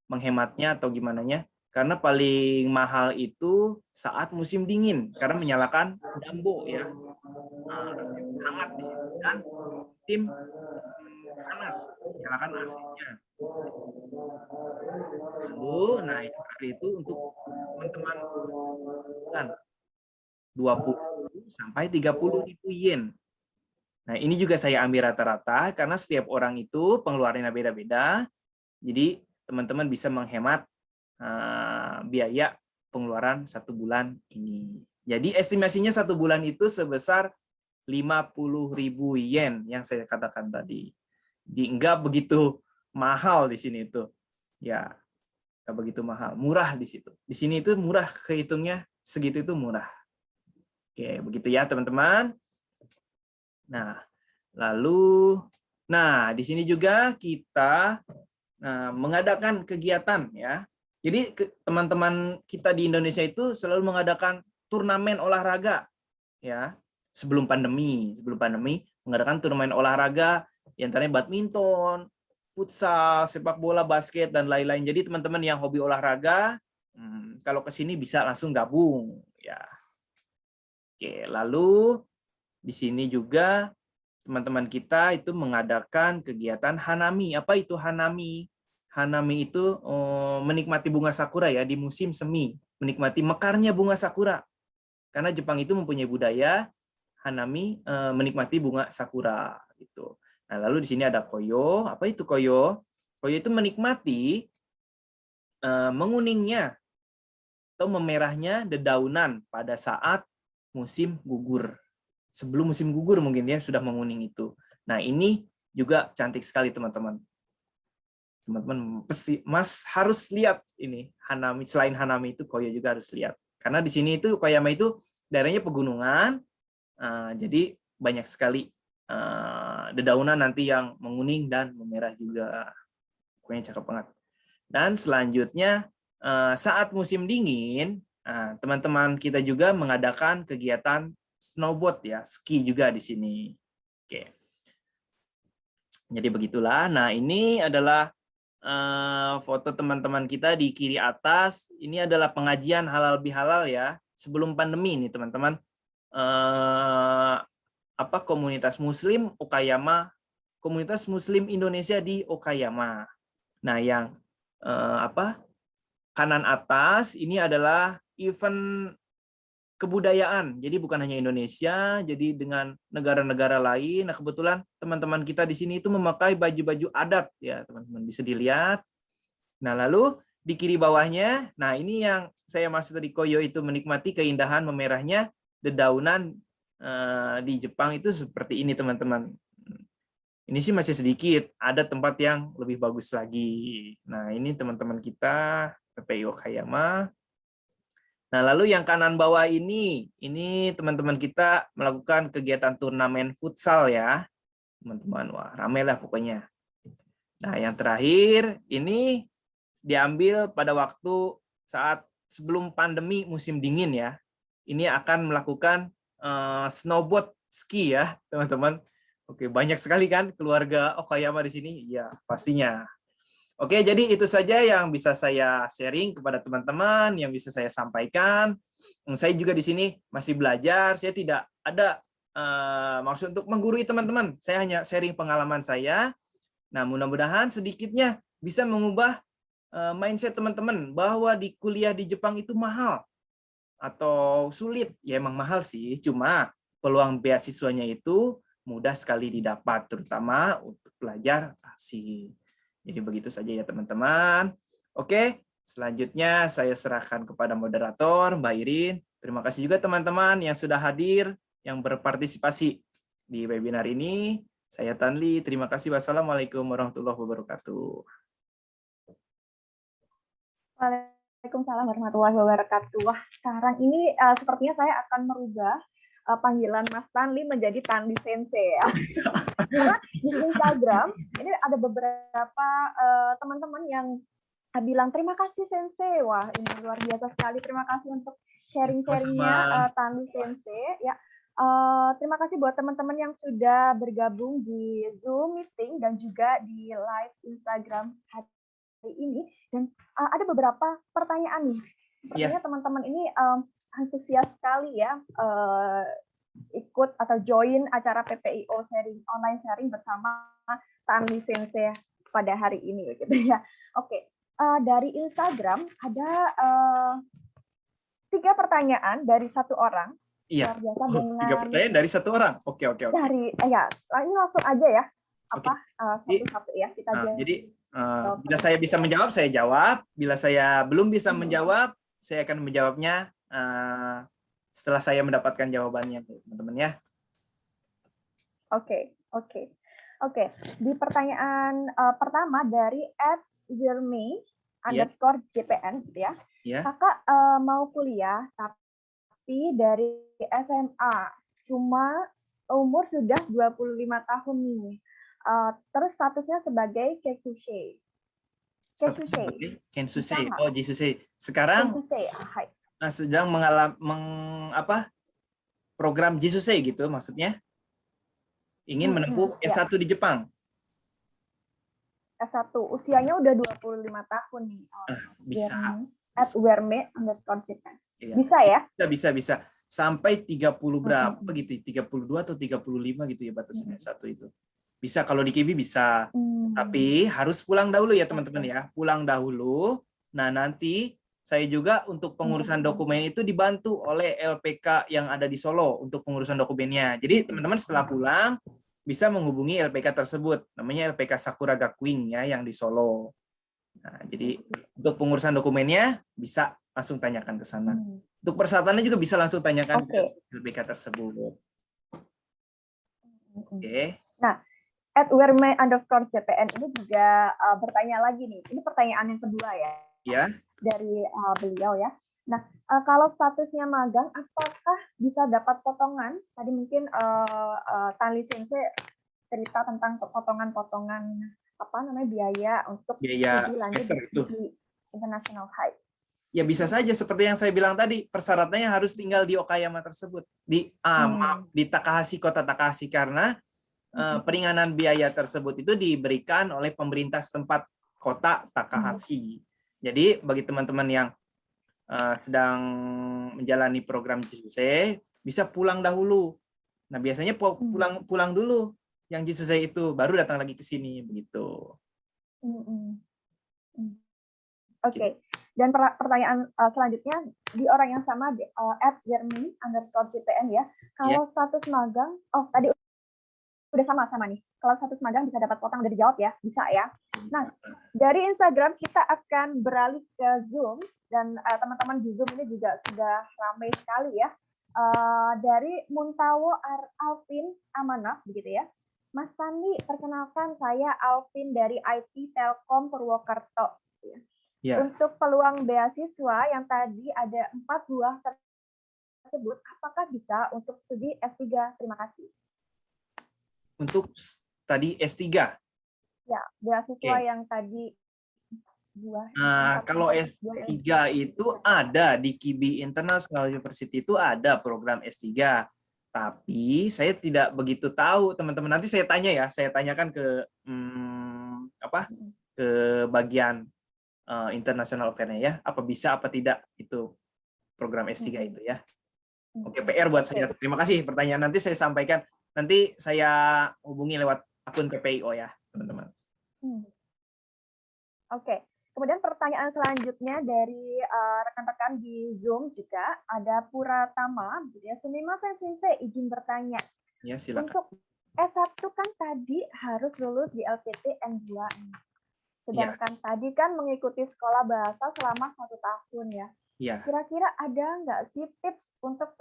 Menghematnya atau gimana nya? Karena paling mahal itu saat musim dingin, karena menyalakan dambo ya. Hangat di sini. Dan musim panas, menyalakan AC-nya. Lalu, nah itu untuk teman-teman bulan 20 sampai 30.000 yen. Nah, ini juga saya ambil rata-rata karena setiap orang itu pengeluarannya beda-beda. Jadi, teman-teman bisa menghemat biaya pengeluaran 1 bulan ini. Jadi, estimasinya 1 bulan itu sebesar 50.000 yen yang saya katakan tadi. Jadi, enggak begitu mahal di sini itu. Ya, enggak begitu mahal. Murah di situ. Di sini itu murah, kehitungnya segitu itu murah. Oke, begitu ya, teman-teman. Nah, lalu, di sini juga kita mengadakan kegiatan ya. Jadi teman-teman kita di Indonesia itu selalu mengadakan turnamen olahraga ya. Sebelum pandemi mengadakan turnamen olahraga, yang antaranya badminton, futsal, sepak bola, basket dan lain-lain. Jadi teman-teman yang hobi olahraga, kalau ke sini bisa langsung gabung ya. Oke, lalu di sini juga teman-teman kita itu mengadakan kegiatan hanami. Apa itu hanami? Hanami itu menikmati bunga sakura ya di musim semi, menikmati mekarnya bunga sakura. Karena Jepang itu mempunyai budaya hanami, menikmati bunga sakura gitu. Nah, lalu di sini ada koyo. Apa itu koyo? Koyo itu menikmati menguningnya atau memerahnya dedaunan pada saat musim gugur. Sebelum musim gugur mungkin ya sudah menguning itu. Nah, ini juga cantik sekali teman-teman. Teman-teman pasti Mas harus lihat ini hanami. Selain hanami itu koyo juga harus lihat. Karena di sini itu Koyama itu daerahnya pegunungan. Jadi banyak sekali dedaunan nanti yang menguning dan memerah juga. Pokoknya cakep banget. Dan selanjutnya saat musim dingin, teman-teman kita juga mengadakan kegiatan snowboard ya, ski juga di sini. Oke. Jadi begitulah. Nah, ini adalah foto teman-teman kita di kiri atas. Ini adalah pengajian halal bihalal ya, sebelum pandemi ini teman-teman. Komunitas Muslim Okayama, komunitas Muslim Indonesia di Okayama. Nah, yang kanan atas ini adalah event kebudayaan. Jadi bukan hanya Indonesia, jadi dengan negara-negara lain. Nah, kebetulan teman-teman kita di sini itu memakai baju-baju adat ya, teman-teman bisa dilihat. Nah, lalu di kiri bawahnya, nah ini yang saya maksud tadi koyo itu menikmati keindahan memerahnya dedaunan di Jepang itu seperti ini, teman-teman. Ini sih masih sedikit, ada tempat yang lebih bagus lagi. Nah, ini teman-teman kita PPI Okayama. Nah, lalu yang kanan bawah ini teman-teman kita melakukan kegiatan turnamen futsal ya. Teman-teman, wah ramai lah pokoknya. Nah, yang terakhir ini diambil pada waktu saat sebelum pandemi musim dingin ya. Ini akan melakukan snowboard ski ya, teman-teman. Oke, banyak sekali kan keluarga Okayama di sini? Ya, pastinya. Oke, jadi itu saja yang bisa saya sharing kepada teman-teman, yang bisa saya sampaikan. Saya juga di sini masih belajar, saya tidak ada maksud untuk menggurui teman-teman. Saya hanya sharing pengalaman saya. Nah, mudah-mudahan sedikitnya bisa mengubah mindset teman-teman bahwa di kuliah di Jepang itu mahal atau sulit. Ya emang mahal sih, cuma peluang beasiswanya itu mudah sekali didapat, terutama untuk pelajar asing. Jadi begitu saja ya teman-teman. Oke, selanjutnya saya serahkan kepada moderator Mbak Irin. Terima kasih juga teman-teman yang sudah hadir, yang berpartisipasi di webinar ini. Saya Tanli, terima kasih. Wassalamualaikum warahmatullahi wabarakatuh. Waalaikumsalam warahmatullahi wabarakatuh. Wah, sekarang ini sepertinya saya akan merubah panggilan Mas Tanli menjadi Tanli Sensei ya. Karena di Instagram ini ada beberapa teman-teman yang bilang terima kasih Sensei. Wah, ini luar biasa sekali. Terima kasih untuk sharing-sharingnya Tanli Sensei. Ya, terima kasih buat teman-teman yang sudah bergabung di Zoom meeting dan juga di live Instagram hari ini. Dan ada beberapa pertanyaan nih. Sepertinya teman-teman ini antusias sekali ya ikut atau join acara PPIO sharing online sharing bersama Tanli Sensei pada hari ini gitu ya. Oke, dari Instagram ada 3 pertanyaan dari 1 orang. Iya. Biasa 3 pertanyaan dari 1 orang. Oke. Dari ya, ini langsung aja ya. Satu-satu ya kita jadi bila saya bisa menjawab, saya jawab. Bila saya belum bisa menjawab, saya akan menjawabnya setelah saya mendapatkan jawabannya, teman-teman ya. Oke. Di pertanyaan pertama dari @wirmi_jpn gitu ya. Kakak mau kuliah tapi dari SMA, cuma umur sudah 25 tahun nih. Terus statusnya sebagai Kensusei. Oh, Jisusei. Sekarang sedang program Jisusei gitu maksudnya? Ingin menempuh S1 di Jepang. S1, usianya udah 25 tahun nih. Bisa. @werme_jpn. Iya. Bisa ya? Bisa. Sampai 30 berapa gitu, 32 atau 35 gitu ya batasnya S1 itu. Bisa, kalau di Kibi bisa. Tapi harus pulang dahulu ya teman-teman ya. Pulang dahulu. Nah, nanti saya juga untuk pengurusan dokumen itu dibantu oleh LPK yang ada di Solo untuk pengurusan dokumennya. Jadi teman-teman setelah pulang bisa menghubungi LPK tersebut. Namanya LPK Sakura Gakuin ya yang di Solo. Nah, jadi untuk pengurusan dokumennya bisa langsung tanyakan ke sana. Untuk persyaratannya juga bisa langsung tanyakan ke LPK tersebut. Oke. Nah, @werme_jpn ini juga bertanya lagi nih. Ini pertanyaan yang kedua ya. Ya. Dari beliau ya. Nah, kalau statusnya magang, apakah bisa dapat potongan? Tadi mungkin Tanli Sensei cerita tentang potongan-potongan biaya untuk studi lanjut di International High. Ya bisa saja seperti yang saya bilang tadi, persyaratannya harus tinggal di Okayama tersebut, di Takahashi, kota Takahashi, karena peringanan biaya tersebut itu diberikan oleh pemerintah setempat kota Takahashi. Jadi bagi teman-teman yang sedang menjalani program Jisusei bisa pulang dahulu. Nah biasanya pulang dulu yang Jisusei itu, baru datang lagi ke sini begitu. Oke. Dan pertanyaan selanjutnya di orang yang sama @jermi_jpn ya. Kalau status magang, tadi udah sama nih. Kalau status magang bisa dapat potong, udah dijawab ya, bisa ya. Nah, dari Instagram kita akan beralih ke Zoom dan teman-teman di Zoom ini juga sudah ramai sekali ya. Dari Muntawo Alvin Amanaf begitu ya. Mas Tanli, perkenalkan saya Alvin dari IT Telkom Purwokerto. Untuk peluang beasiswa yang tadi ada 4 buah tersebut, apakah bisa untuk studi S3? Terima kasih. Untuk tadi S3? Ya, beasiswa yang tadi buah. Kalau S3 itu ada di Kibi International University, itu ada program S3. Tapi saya tidak begitu tahu, teman-teman. Nanti saya tanya ya, saya tanyakan ke ke ke bagian international affair-nya ya. Apa bisa apa tidak itu program S3 itu ya. Oke, PR buat saya. Terima kasih pertanyaan. Nanti saya sampaikan. Nanti saya hubungi lewat akun PPIO ya, teman-teman. Oke. Kemudian pertanyaan selanjutnya dari rekan-rekan di Zoom juga ada Puratama, gitu ya. Sumimasen sensei, izin bertanya. Ya, silakan. Untuk S1 kan tadi harus lulus di LPT N2. Sedangkan tadi kan mengikuti sekolah bahasa selama 1 tahun ya. Iya. Kira-kira ada nggak sih tips untuk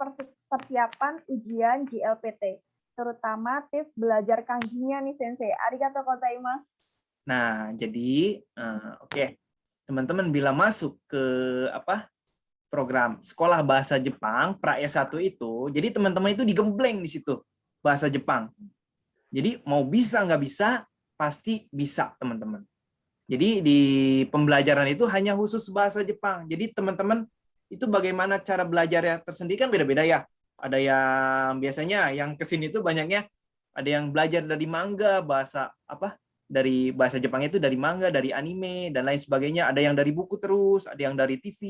persiapan ujian GLPT? Terutama tips belajar kanjinya nih Sensei. Arigatou gozaimasu. Nah, jadi oke. Teman-teman bila masuk ke program sekolah bahasa Jepang pra S1 itu, jadi teman-teman itu digembleng di situ bahasa Jepang. Jadi mau bisa nggak bisa, pasti bisa teman-teman. Jadi di pembelajaran itu hanya khusus bahasa Jepang. Jadi teman-teman itu bagaimana cara belajarnya tersendiri kan beda-beda ya. Ada yang biasanya yang kesini itu banyaknya ada yang belajar dari manga bahasa dari bahasa Jepang itu dari manga, dari anime dan lain sebagainya. Ada yang dari buku terus, ada yang dari TV.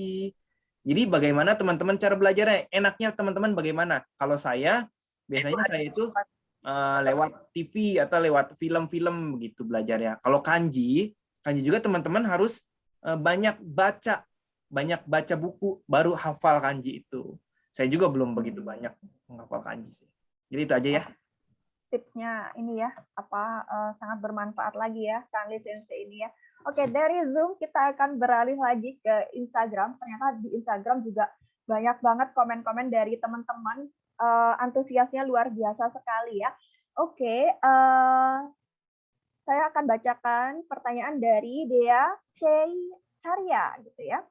Jadi bagaimana teman-teman cara belajarnya? Enaknya teman-teman bagaimana? Kalau saya biasanya saya itu lewat TV atau lewat film-film begitu belajarnya. Kalau kanji juga teman-teman harus banyak baca buku baru hafal kanji itu. Saya juga belum begitu banyak menghafal kanji sih. Jadi itu aja ya. Tipsnya ini ya, sangat bermanfaat lagi ya, Kang Lee Sensei ini ya. Oke, dari Zoom kita akan beralih lagi ke Instagram. Ternyata di Instagram juga banyak banget komen-komen dari teman-teman, antusiasnya luar biasa sekali ya. Oke, saya akan bacakan pertanyaan dari Dea Carya gitu ya.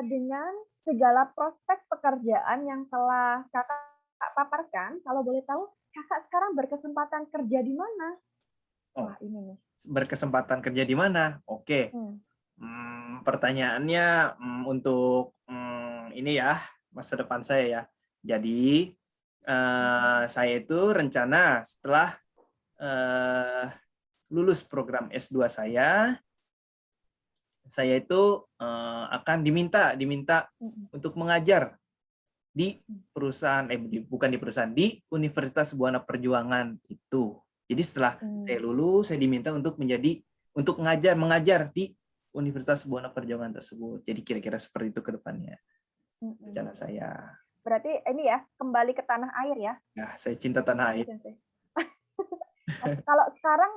Dengan segala prospek pekerjaan yang telah kakak paparkan, kalau boleh tahu kakak sekarang berkesempatan kerja di mana? Wah, ini nih. Berkesempatan kerja di mana? Oke. Pertanyaannya untuk ini ya, masa depan saya ya. Jadi saya itu rencana setelah lulus program S2 saya itu akan diminta untuk mengajar di perusahaan bukan di perusahaan, di Universitas Buana Perjuangan itu. Jadi setelah saya lulus, saya diminta untuk mengajar di Universitas Buana Perjuangan tersebut. Jadi kira-kira seperti itu ke depannya rencana saya. Berarti ini ya, kembali ke tanah air ya? Ya, saya cinta tanah air. Kalau sekarang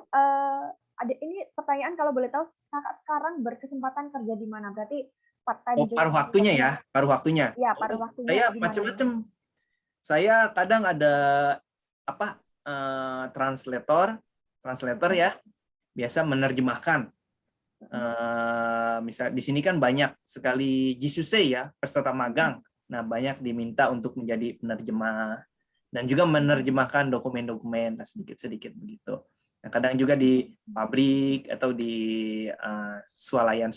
ada ini pertanyaan, kalau boleh tahu kakak sekarang berkesempatan kerja di mana? Berarti paruh waktunya ya, paruh waktunya. Ya, paruh waktunya. Saya macam-macam. Saya kadang ada translator ya, biasa menerjemahkan. Misal di sini kan banyak sekali jisusei ya, peserta magang. Nah, banyak diminta untuk menjadi penerjemah dan juga menerjemahkan dokumen-dokumen sedikit-sedikit begitu. Nah, kadang juga di pabrik atau di swalayan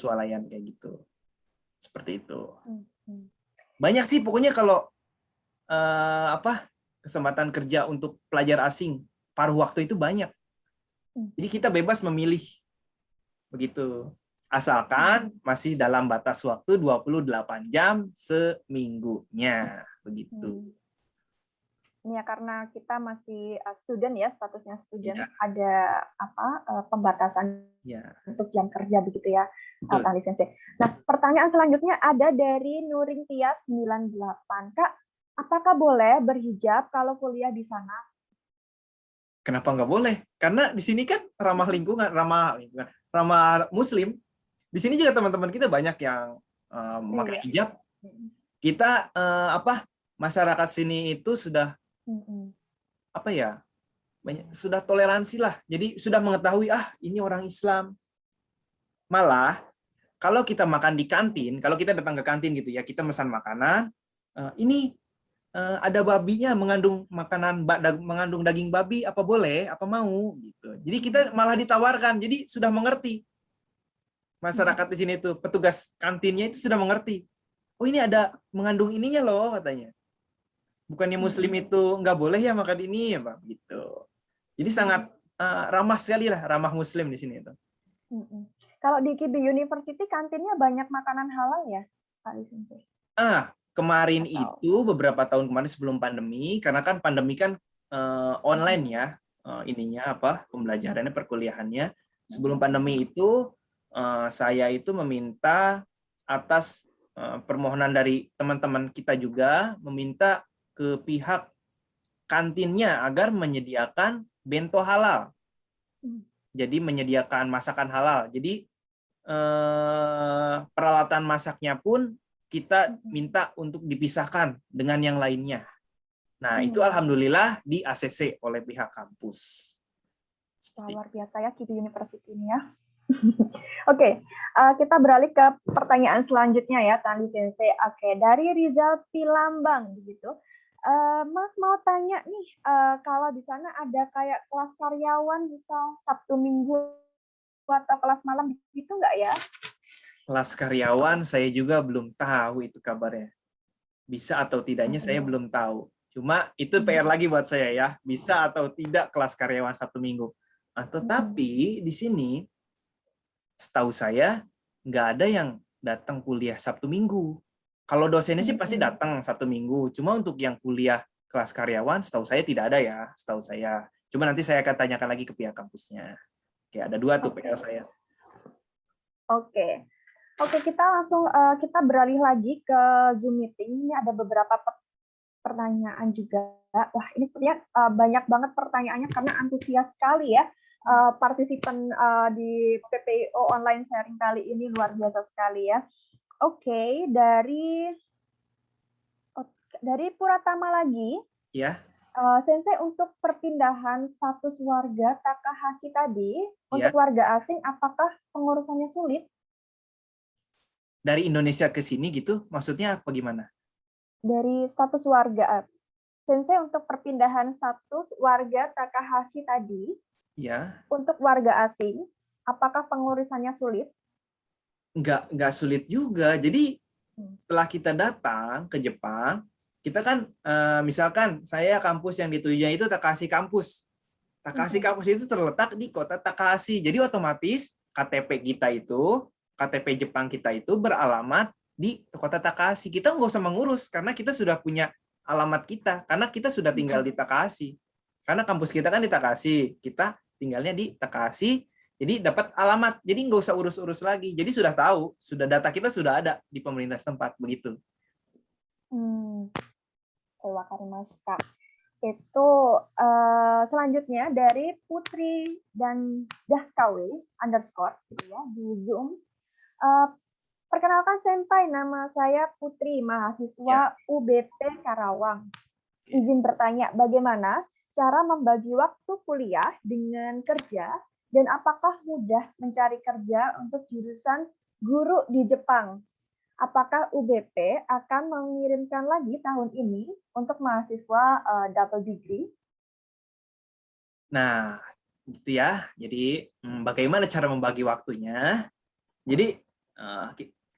kayak gitu. Seperti itu. Banyak sih pokoknya kalau kesempatan kerja untuk pelajar asing paruh waktu itu banyak. Jadi kita bebas memilih. Begitu. Asalkan masih dalam batas waktu 28 jam seminggunya. Begitu. Ya, karena kita masih student ya, statusnya student, ada pembatasan untuk jam kerja begitu ya, Kang Sensei. Nah, pertanyaan selanjutnya ada dari Nuring Tias 98. Kak, apakah boleh berhijab kalau kuliah di sana? Kenapa nggak boleh? Karena di sini kan ramah lingkungan, ramah Muslim. Di sini juga teman-teman kita banyak yang memakai hijab. Kita masyarakat sini itu sudah sudah toleransi lah. Jadi sudah mengetahui ini orang Islam. Malah kalau kita makan di kantin, kalau kita datang ke kantin gitu ya, kita pesan makanan, ini ada babinya mengandung mengandung daging babi, apa boleh, apa mau gitu. Jadi kita malah ditawarkan. Jadi sudah mengerti. Masyarakat di sini tuh, petugas kantinnya itu sudah mengerti. Oh, ini ada mengandung ininya loh katanya. Bukannya Muslim itu nggak boleh ya makan ini ya Pak gitu. Jadi sangat ramah sekali lah, ramah Muslim di sini itu. Kalau di Kibi University kantinnya banyak makanan halal ya, Pak Sensei? Kemarin Atau itu beberapa tahun kemarin sebelum pandemi, karena kan pandemi kan online ya, ininya apa pembelajarannya, perkuliahannya. Sebelum pandemi itu saya itu meminta atas permohonan dari teman-teman kita juga, meminta ke pihak kantinnya agar menyediakan bento halal. Jadi menyediakan masakan halal. Jadi peralatan masaknya pun kita minta untuk dipisahkan dengan yang lainnya. Nah, itu alhamdulillah di ACC oleh pihak kampus. luar biasa ya Kibi University ini ya. Oke, kita beralih ke pertanyaan selanjutnya ya, Tani Sensei. Oke, dari Rizal Pilambang begitu. Mas mau tanya nih, kalau di sana ada kayak kelas karyawan misal Sabtu Minggu atau kelas malam gitu nggak ya? Kelas karyawan saya juga belum tahu itu kabarnya. Bisa atau tidaknya saya belum tahu. Cuma itu PR lagi buat saya ya, bisa atau tidak kelas karyawan Sabtu Minggu. Tetapi di sini setahu saya nggak ada yang datang kuliah Sabtu Minggu. Kalau dosennya sih pasti datang Sabtu Minggu. Cuma untuk yang kuliah kelas karyawan, setahu saya tidak ada ya, setahu saya. Cuma nanti saya akan tanyakan lagi ke pihak kampusnya. Oke, ada 2 tuh PR saya. Oke, kita langsung kita beralih lagi ke Zoom meeting. Ini ada beberapa pertanyaan juga. Wah, ini sepertinya banyak banget pertanyaannya karena antusias sekali ya. Partisipan di PPIO online sharing kali ini luar biasa sekali ya. Oke, dari Puratama lagi. Ya. Sensei, untuk perpindahan status warga Takahashi tadi, untuk warga asing, apakah pengurusannya sulit? Dari Indonesia ke sini gitu, maksudnya apa gimana? Dari status warga, Sensei, untuk perpindahan status warga Takahashi tadi, untuk warga asing, apakah pengurusannya sulit? Nggak sulit juga. Jadi setelah kita datang ke Jepang, kita kan misalkan saya kampus yang ditujui itu Takahashi kampus. Takahashi kampus itu terletak di kota Takahashi. Jadi otomatis KTP kita itu, KTP Jepang kita itu beralamat di kota Takahashi. Kita nggak usah mengurus karena kita sudah punya alamat kita, karena kita sudah tinggal di Takahashi. Karena kampus kita kan di Takahashi, kita tinggalnya di Takahashi, jadi dapat alamat. Jadi nggak usah urus-urus lagi. Jadi sudah tahu, sudah data kita sudah ada di pemerintah setempat, begitu. Wakarimashita. Itu selanjutnya dari Putri dan Dahkawe _ gitu ya di Zoom. Perkenalkan Senpai, nama saya Putri, mahasiswa UBP Karawang. Izin bertanya, bagaimana cara membagi waktu kuliah dengan kerja dan apakah mudah mencari kerja untuk jurusan guru di Jepang? Apakah UBP akan mengirimkan lagi tahun ini untuk mahasiswa double degree? Nah, gitu ya. Jadi, bagaimana cara membagi waktunya? Jadi,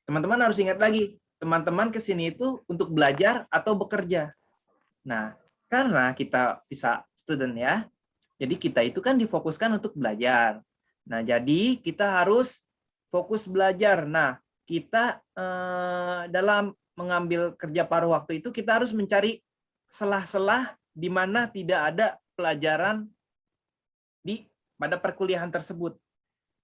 teman-teman harus ingat lagi, teman-teman ke sini itu untuk belajar atau bekerja. Nah, karena kita visa student ya, jadi kita itu kan difokuskan untuk belajar. Nah, jadi kita harus fokus belajar. Nah, kita dalam mengambil kerja paruh waktu itu kita harus mencari celah-celah di mana tidak ada pelajaran pada perkuliahan tersebut.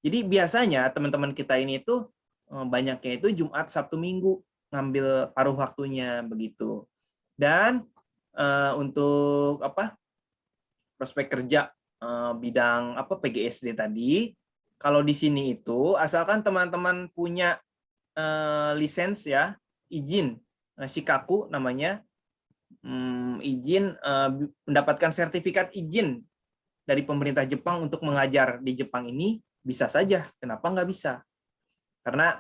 Jadi biasanya teman-teman kita ini itu banyaknya itu Jumat, Sabtu, Minggu ngambil paruh waktunya begitu. Dan untuk prospek kerja bidang PGSD tadi, kalau di sini itu asalkan teman-teman punya lisens ya, izin Shikaku namanya, izin mendapatkan sertifikat izin dari pemerintah Jepang untuk mengajar di Jepang ini, bisa saja. Kenapa nggak bisa? Karena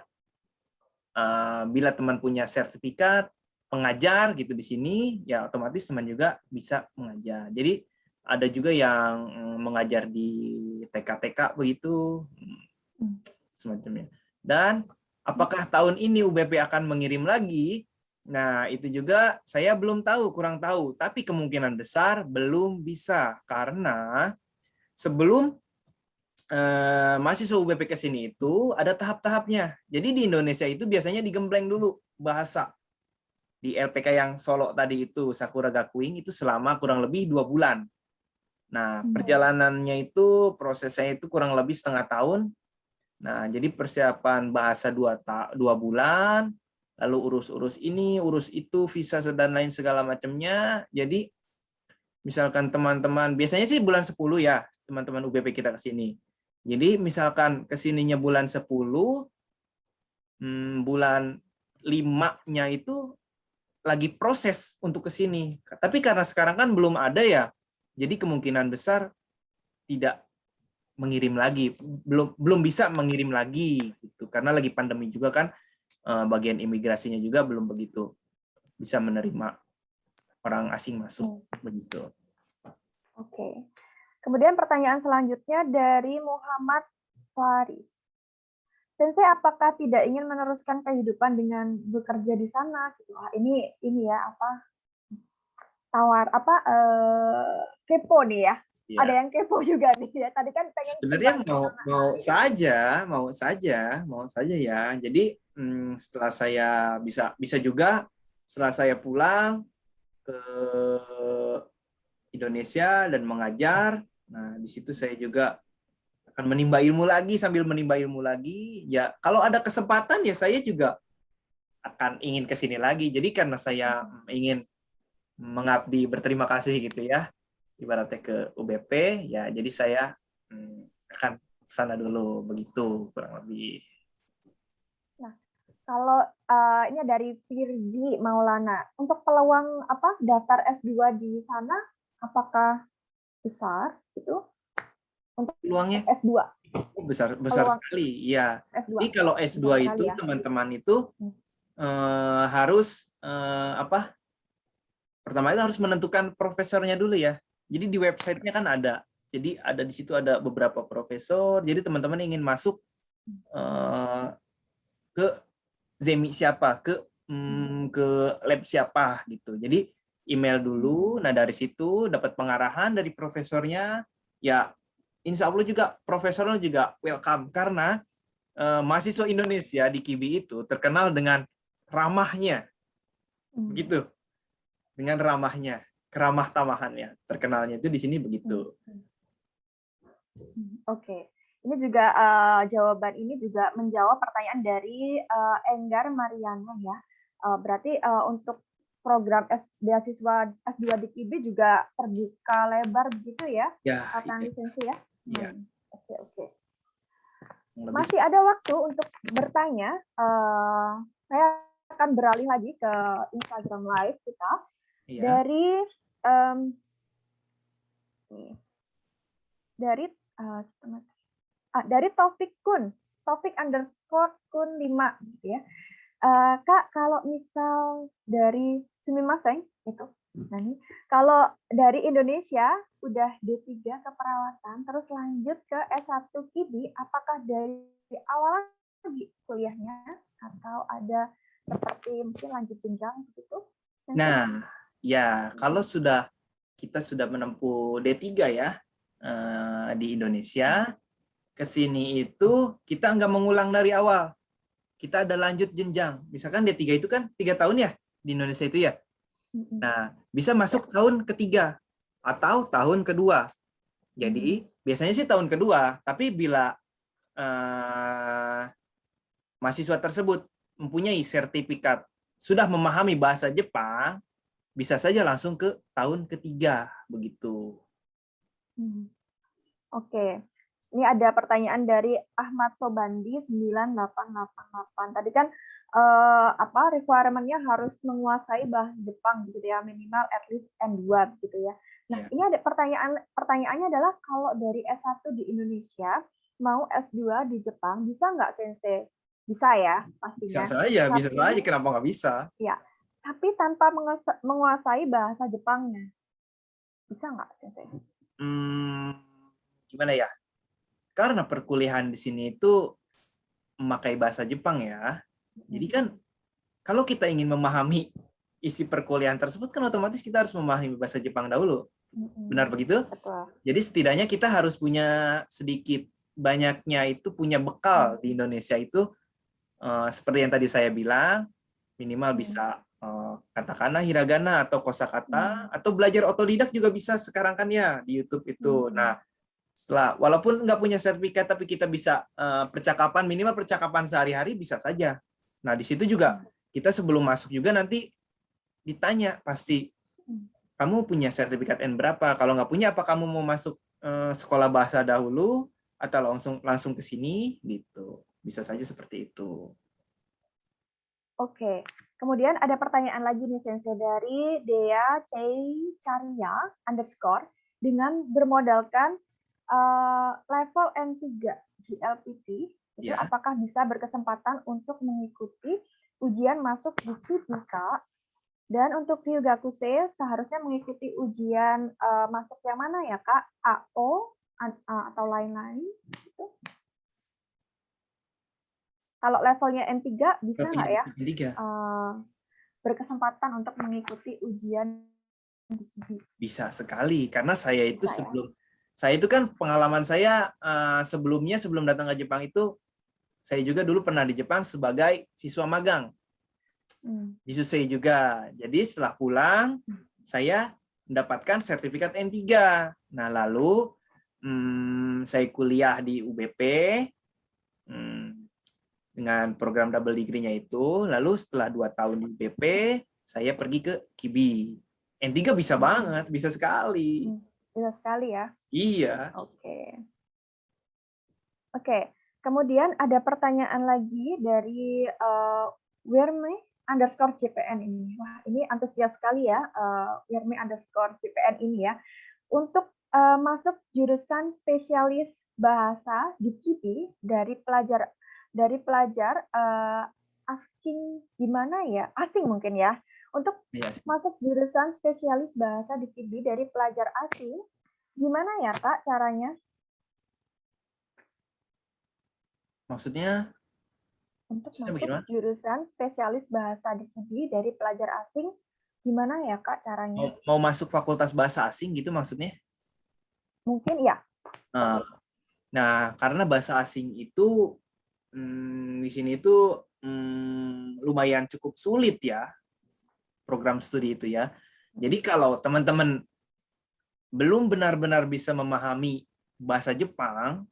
bila teman punya sertifikat pengajar gitu di sini, ya otomatis teman juga bisa mengajar. Jadi ada juga yang mengajar di TK-TK begitu, semacamnya. Dan apakah tahun ini UBP akan mengirim lagi? Nah, itu juga saya belum tahu, kurang tahu. Tapi kemungkinan besar belum bisa. Karena sebelum mahasiswa UBP ke sini itu ada tahap-tahapnya. Jadi di Indonesia itu biasanya digembleng dulu bahasa. Di LPK yang Solo tadi itu, Sakura Gakuin, itu selama kurang lebih 2 bulan. Nah, perjalanannya itu, prosesnya itu kurang lebih setengah tahun. Nah, jadi persiapan bahasa 2 bulan, lalu urus-urus ini, urus itu, visa dan lain segala macamnya. Jadi, misalkan teman-teman, biasanya sih bulan 10 ya, teman-teman UBP kita ke sini. Jadi, misalkan kesininya bulan 10, bulan 5-nya itu lagi proses untuk ke sini. Tapi karena sekarang kan belum ada ya, jadi kemungkinan besar tidak mengirim lagi, belum bisa mengirim lagi gitu. Karena lagi pandemi juga kan, bagian imigrasinya juga belum begitu bisa menerima orang asing masuk begitu. Oke. Kemudian pertanyaan selanjutnya dari Muhammad Faris. Sensei, apakah tidak ingin meneruskan kehidupan dengan bekerja di sana? Wah, ini ya kepo nih ya. Ya. Ada yang kepo juga nih ya. Tadi kan pengen sebenarnya mau saja ya. Jadi setelah saya bisa juga setelah saya pulang ke Indonesia dan mengajar, nah di situ saya juga akan menimba ilmu lagi, sambil menimba ilmu lagi. Ya, kalau ada kesempatan ya saya juga akan ingin ke sini lagi. Jadi karena saya ingin mengabdi, berterima kasih gitu ya, ibaratnya ke UBP, ya jadi saya akan ke sana dulu, begitu kurang lebih. Nah, kalau ini dari Firzi Maulana, untuk peluang daftar S2 di sana, apakah besar itu? Untuk Peluangnya S2. Besar sekali, ya. S2. Jadi kalau S2 itu ya, teman-teman itu harus pertama itu harus menentukan profesornya dulu ya. Jadi di websitenya kan ada. Jadi ada di situ ada beberapa profesor. Jadi teman-teman ingin masuk ke Zemi siapa, ke lab siapa gitu. Jadi email dulu. Nah dari situ dapat pengarahan dari profesornya. Ya insya Allah juga profesornya juga welcome karena mahasiswa Indonesia di KIBI itu terkenal dengan ramahnya, begitu, dengan ramahnya, keramah tamahannya, terkenalnya itu di sini begitu. Oke, ini juga jawaban ini juga menjawab pertanyaan dari Enggar Mariana ya. Berarti untuk program beasiswa S2 di KIBI juga terbuka lebar begitu ya, Kang Lisensi ya? Iya. Oke. Masih ada waktu untuk bertanya. Saya akan beralih lagi ke Instagram Live kita. Iya. Dari Taufik _Kun 5 gitu ya. Kak, kalau misal dari Sumimasen itu, kalau dari Indonesia udah D3 keperawatan, terus lanjut ke S1 KIBI, apakah dari awal lagi kuliahnya atau ada seperti mungkin lanjut jenjang gitu? Nah, ya kalau kita sudah menempuh D3 ya di Indonesia, ke sini itu kita nggak mengulang dari awal. Kita ada lanjut jenjang. Misalkan D3 itu kan 3 tahun ya di Indonesia itu ya. Nah, bisa masuk tahun ketiga atau tahun kedua. Jadi, biasanya sih tahun kedua, tapi bila mahasiswa tersebut mempunyai sertifikat sudah memahami bahasa Jepang, bisa saja langsung ke tahun ketiga, begitu. Oke. Ini ada pertanyaan dari Ahmad Sobandi 9888. Tadi kan requirement-nya harus menguasai bahasa Jepang gitu ya, minimal at least N2 gitu ya. Nah, ini ada pertanyaannya adalah kalau dari S1 di Indonesia mau S2 di Jepang bisa nggak Sensei? Bisa ya, pastinya. Bisa saja, kenapa nggak bisa? Ya, tapi tanpa menguasai bahasa Jepangnya. Bisa nggak Sensei? Gimana ya? Karena perkuliahan di sini itu memakai bahasa Jepang ya. Jadi kan kalau kita ingin memahami isi perkuliahan tersebut kan otomatis kita harus memahami bahasa Jepang dahulu. Benar begitu? Betul. Jadi setidaknya kita harus punya sedikit banyaknya itu punya bekal di Indonesia itu seperti yang tadi saya bilang, minimal bisa katakana, hiragana, atau kosakata, atau belajar otodidak juga bisa sekarang kan ya di YouTube itu. Nah, setelah walaupun nggak punya sertifikat tapi kita bisa percakapan, minimal percakapan sehari-hari bisa saja. Nah, di situ juga kita sebelum masuk juga nanti ditanya pasti, kamu punya sertifikat N berapa? Kalau nggak punya, apa kamu mau masuk sekolah bahasa dahulu atau langsung ke sini gitu. Bisa saja seperti itu. Oke, kemudian ada pertanyaan lagi nih Sensei dari Dea Caicaria _ dengan bermodalkan level N3 GLPT, itu Ya. apakah bisa berkesempatan untuk mengikuti ujian masuk di Kibika? Dan untuk Ryugakusei seharusnya mengikuti ujian masuk yang mana ya Kak? AO atau lain-lain? Gitu. Kalau levelnya N3 bisa nggak ya berkesempatan untuk mengikuti ujian? Bisa sekali, karena saya itu saya itu kan pengalaman saya sebelumnya sebelum datang ke Jepang itu, saya juga dulu pernah di Jepang sebagai siswa magang di Susei juga. Jadi setelah pulang saya mendapatkan sertifikat N3. Nah lalu saya kuliah di UBP dengan program double degree-nya itu. Lalu setelah 2 tahun di UBP, saya pergi ke KIBI. N3 bisa banget, bisa sekali. Bisa sekali ya? Iya. Oke. Kemudian ada pertanyaan lagi dari Wirme_CPN ini. Wah, ini antusias sekali ya, Wirme_CPN ini ya. Untuk masuk jurusan spesialis bahasa di KIBI dari pelajar asing gimana ya? Asing mungkin ya. Untuk masuk jurusan spesialis bahasa di KIBI dari pelajar asing, gimana ya Kak caranya? Maksudnya? Untuk masuk jurusan spesialis bahasa di KIBI dari pelajar asing, gimana ya Kak caranya? Mau masuk fakultas bahasa asing gitu maksudnya? Mungkin ya. Nah, karena bahasa asing itu di sini itu lumayan cukup sulit ya, program studi itu ya. Jadi kalau teman-teman belum benar-benar bisa memahami bahasa Jepang,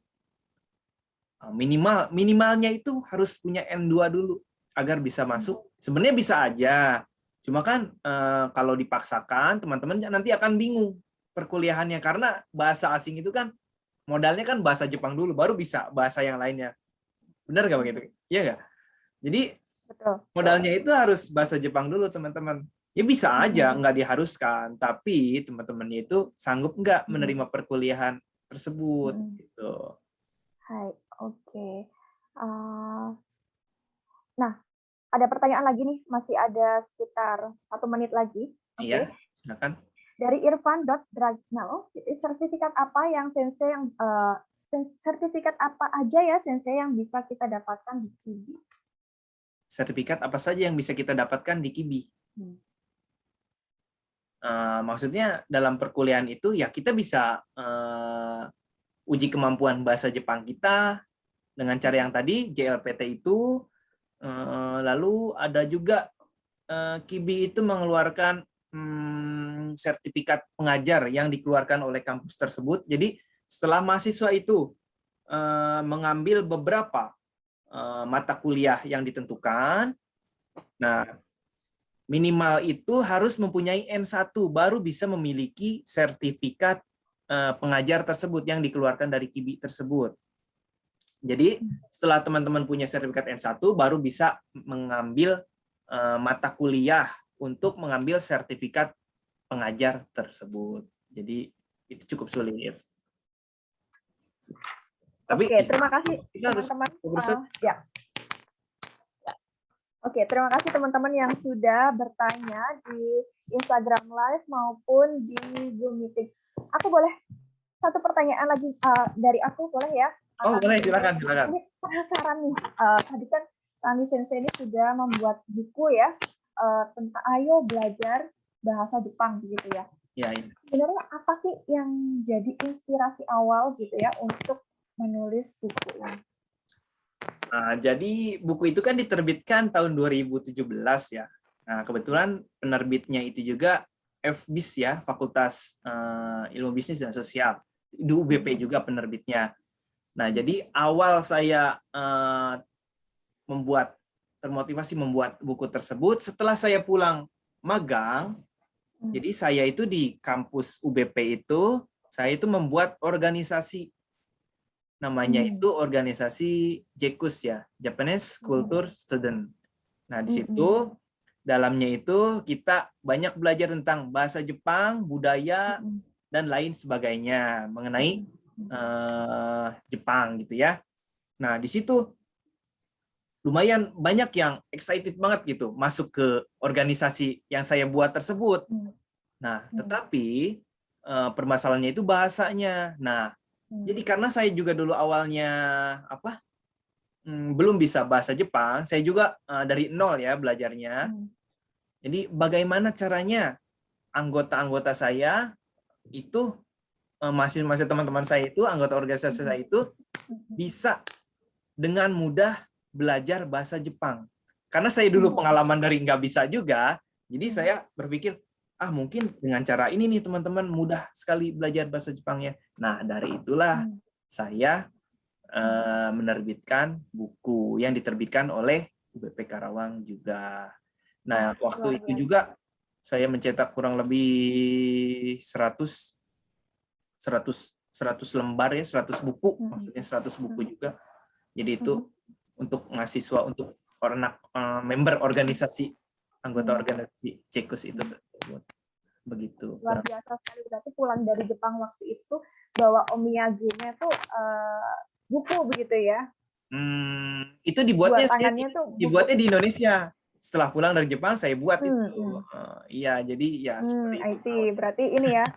minimalnya itu harus punya N2 dulu agar bisa masuk. Sebenarnya bisa aja, cuma kan kalau dipaksakan teman-teman nanti akan bingung perkuliahannya, karena bahasa asing itu kan modalnya kan bahasa Jepang dulu baru bisa bahasa yang lainnya. Benar nggak begitu? Iya nggak? Jadi modalnya itu harus bahasa Jepang dulu teman-teman. Ya bisa aja, nggak diharuskan, tapi teman-temannya itu sanggup nggak menerima perkuliahan tersebut gitu. Hai, oke. Nah, ada pertanyaan lagi nih, masih ada sekitar 1 menit lagi. Iya, silakan. Dari Irfan.Dragnal, sertifikat apa sertifikat apa aja ya Sensei yang bisa kita dapatkan di KIBI? Sertifikat apa saja yang bisa kita dapatkan di KIBI? Maksudnya dalam perkuliahan itu ya kita bisa uji kemampuan bahasa Jepang kita dengan cara yang tadi JLPT itu, lalu ada juga KIBI itu mengeluarkan sertifikat pengajar yang dikeluarkan oleh kampus tersebut. Jadi setelah mahasiswa itu mengambil beberapa mata kuliah yang ditentukan, nah minimal itu harus mempunyai N1 baru bisa memiliki sertifikat pengajar tersebut yang dikeluarkan dari KIBI tersebut. Jadi setelah teman-teman punya sertifikat N1 baru bisa mengambil mata kuliah untuk mengambil sertifikat pengajar tersebut. Jadi itu cukup sulit. Tapi terima kasih teman-teman. Oke, terima kasih teman-teman yang sudah bertanya di Instagram Live maupun di Zoom Meeting. Aku boleh satu pertanyaan lagi dari aku, boleh ya? Oh, boleh, silakan. Ini penasaran nih, tadi kan Tani Sensei ini sudah membuat buku ya, tentang ayo belajar bahasa Jepang gitu ya. Ya. Sebenarnya apa sih yang jadi inspirasi awal gitu ya untuk menulis buku ini? Nah, jadi buku itu kan diterbitkan tahun 2017 ya. Nah, kebetulan penerbitnya itu juga FBIS ya, Fakultas Ilmu Bisnis dan Sosial. Di UBP juga penerbitnya. Nah, jadi awal saya termotivasi membuat buku tersebut setelah saya pulang magang. Jadi saya itu di kampus UBP itu, saya itu membuat organisasi. Namanya itu organisasi JCUS ya, Japanese Culture Student. Nah, di situ dalamnya itu kita banyak belajar tentang bahasa Jepang, budaya, dan lain sebagainya mengenai Jepang gitu ya. Nah, di situ lumayan banyak yang excited banget gitu masuk ke organisasi yang saya buat tersebut. Nah, tetapi permasalahannya itu bahasanya. Nah, jadi karena saya juga dulu awalnya belum bisa bahasa Jepang, saya juga dari nol ya belajarnya. Jadi bagaimana caranya anggota-anggota saya itu mahasiswa teman-teman saya itu, anggota organisasi saya itu bisa dengan mudah belajar bahasa Jepang. Karena saya dulu pengalaman dari nggak bisa juga, jadi saya berpikir, mungkin dengan cara ini nih teman-teman mudah sekali belajar bahasa Jepangnya. Nah, dari itulah saya menerbitkan buku yang diterbitkan oleh UBP Karawang juga. Nah, waktu itu juga saya mencetak kurang lebih 100 lembar ya, 100 buku, maksudnya 100 buku juga. Jadi itu untuk mahasiswa, untuk member organisasi, anggota organisasi JCUS itu tersebut. Begitu. Luar biasa sekali, berarti pulang dari Jepang waktu itu bawa omiyage-nya tuh buku begitu ya? Itu dibuatnya di Indonesia. Setelah pulang dari Jepang saya buat itu. Iya, jadi ya seperti itu. I see. Berarti ini ya,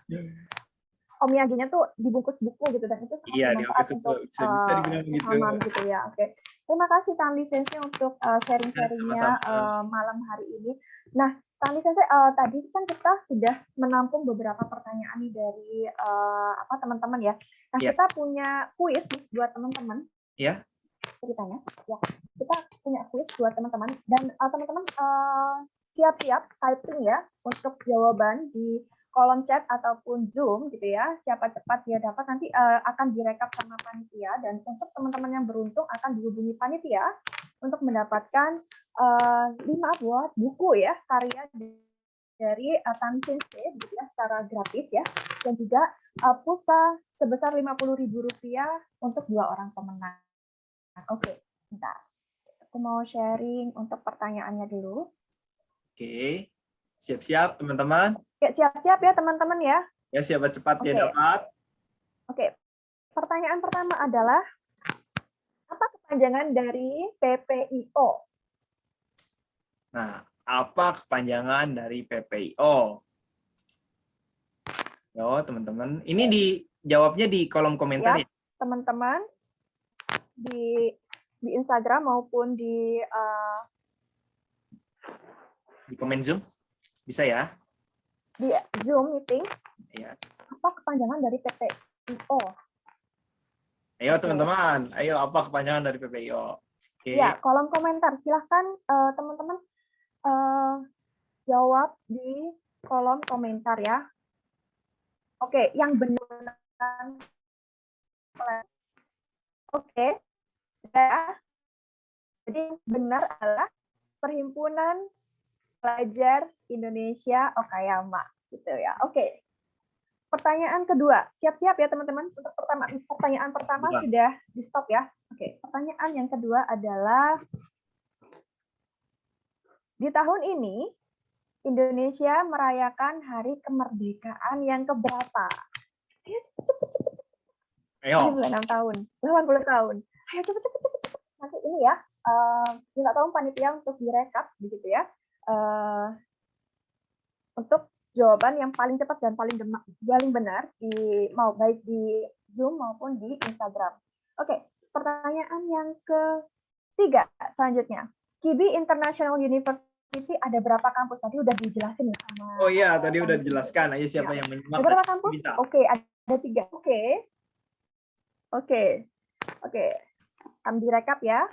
omiyage-nya tuh dibungkus buku gitu, dan itu sangat bermanfaat untuk pemahaman gitu ya. Oke. Terima kasih Tanli Sensei untuk sharing-sharingnya malam hari ini. Nah, Tanli Sensei, tadi kan kita sudah menampung beberapa pertanyaan nih dari teman-teman ya. Nah, kita punya kuis buat teman-teman. Iya. Ceritanya, ya. Kita punya kuis buat teman-teman, dan teman-teman siap-siap typing ya untuk jawaban di kolom chat ataupun Zoom gitu ya. Siapa cepat dia dapat, nanti akan direkap sama panitia, dan untuk teman-teman yang beruntung akan dihubungi panitia untuk mendapatkan 5 buah buku ya, karya dari Tanli Sensei gitu ya, secara gratis ya, dan juga pulsa sebesar Rp50.000 untuk 2 orang pemenang. Oke, bentar. Aku mau sharing untuk pertanyaannya dulu. Oke, siap-siap teman-teman. Ya, siap-siap ya teman-teman ya. Ya, siapa cepat dia dapat. Oke, pertanyaan pertama adalah, apa kepanjangan dari PPIO? Nah, apa kepanjangan dari PPIO? Yo, teman-teman. Ini dijawabnya di kolom komentar ya. Teman-teman, di Instagram maupun di komen Zoom bisa ya, di Zoom meeting ya. Apa kepanjangan dari PPIO? Ayo teman-teman, ayo apa kepanjangan dari PPIO? Ya, kolom komentar, silahkan teman-teman jawab di kolom komentar ya. Oke, yang benar. Oke, ya. Jadi benar adalah Perhimpunan Pelajar Indonesia Okayama, gitu ya. Oke. Pertanyaan kedua, siap-siap ya teman-teman. Untuk pertanyaan pertama sudah di stop ya. Oke, pertanyaan yang kedua adalah, di tahun ini Indonesia merayakan Hari Kemerdekaan yang keberapa? Ayo. 96 tahun, 80 tahun. Ayo cepet. Nanti ini ya, minta tolong panitia untuk direkap begitu ya. Untuk jawaban yang paling cepat dan paling benar baik di Zoom maupun di Instagram. Oke, pertanyaan yang ketiga selanjutnya. Kibi International University ada berapa kampus? Tadi udah dijelasin ya sama. Oh iya, tadi udah dijelaskan. Ayo siapa yang menyimak? Ada berapa kampus? Oke, ada 3. Oke. Oke, kami direkap ya.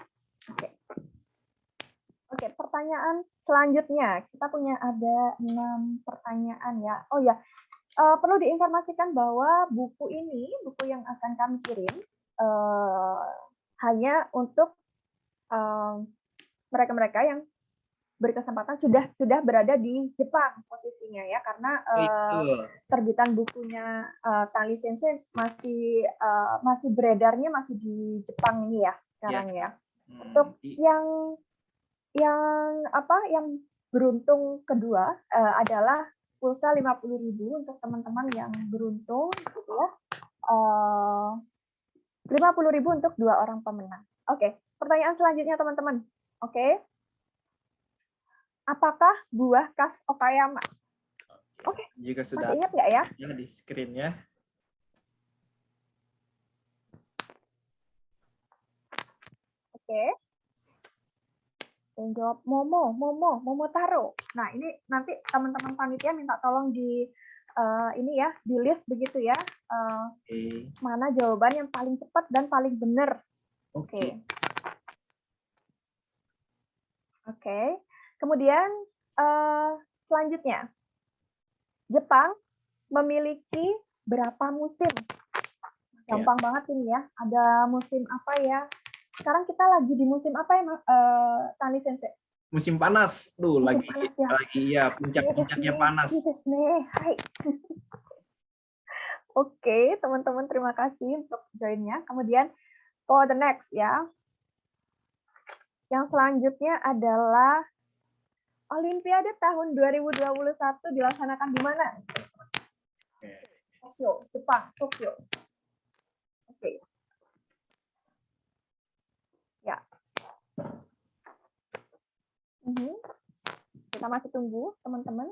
Oke, pertanyaan selanjutnya. Kita punya ada 6 pertanyaan ya. Oh ya, perlu diinformasikan bahwa buku ini, buku yang akan kami kirim, hanya untuk mereka-mereka yang berkesempatan sudah berada di Jepang posisinya ya, karena terbitan bukunya Tali Sensei masih beredarnya masih di Jepang ini ya sekarang ya. Untuk yang beruntung kedua adalah pulsa 50.000 untuk teman-teman yang beruntung gitu ya. 50.000 untuk 2 orang pemenang. Oke, pertanyaan selanjutnya teman-teman. Oke. Apakah buah khas Okayama? Oke. Jika sudah masih ingat nggak ya? Ya di screen ya. Oke. Yang jawab Momotaro. Nah, ini nanti teman-teman panitia minta tolong di di list begitu ya. Mana jawaban yang paling cepat dan paling benar. Oke. Kemudian selanjutnya, Jepang memiliki berapa musim? Gampang banget ini ya. Ada musim apa ya? Sekarang kita lagi di musim apa ya, Tani Sensei? Musim panas. Musim panas, ya. Lagi ya puncak-puncaknya panas. Hai. Oke, teman-teman terima kasih untuk join-nya. Kemudian for the next ya. Yang selanjutnya adalah Olimpiade tahun 2021 dilaksanakan di mana? Tokyo, Jepang, Tokyo. Oke. Ya. Kita masih tunggu, teman-teman.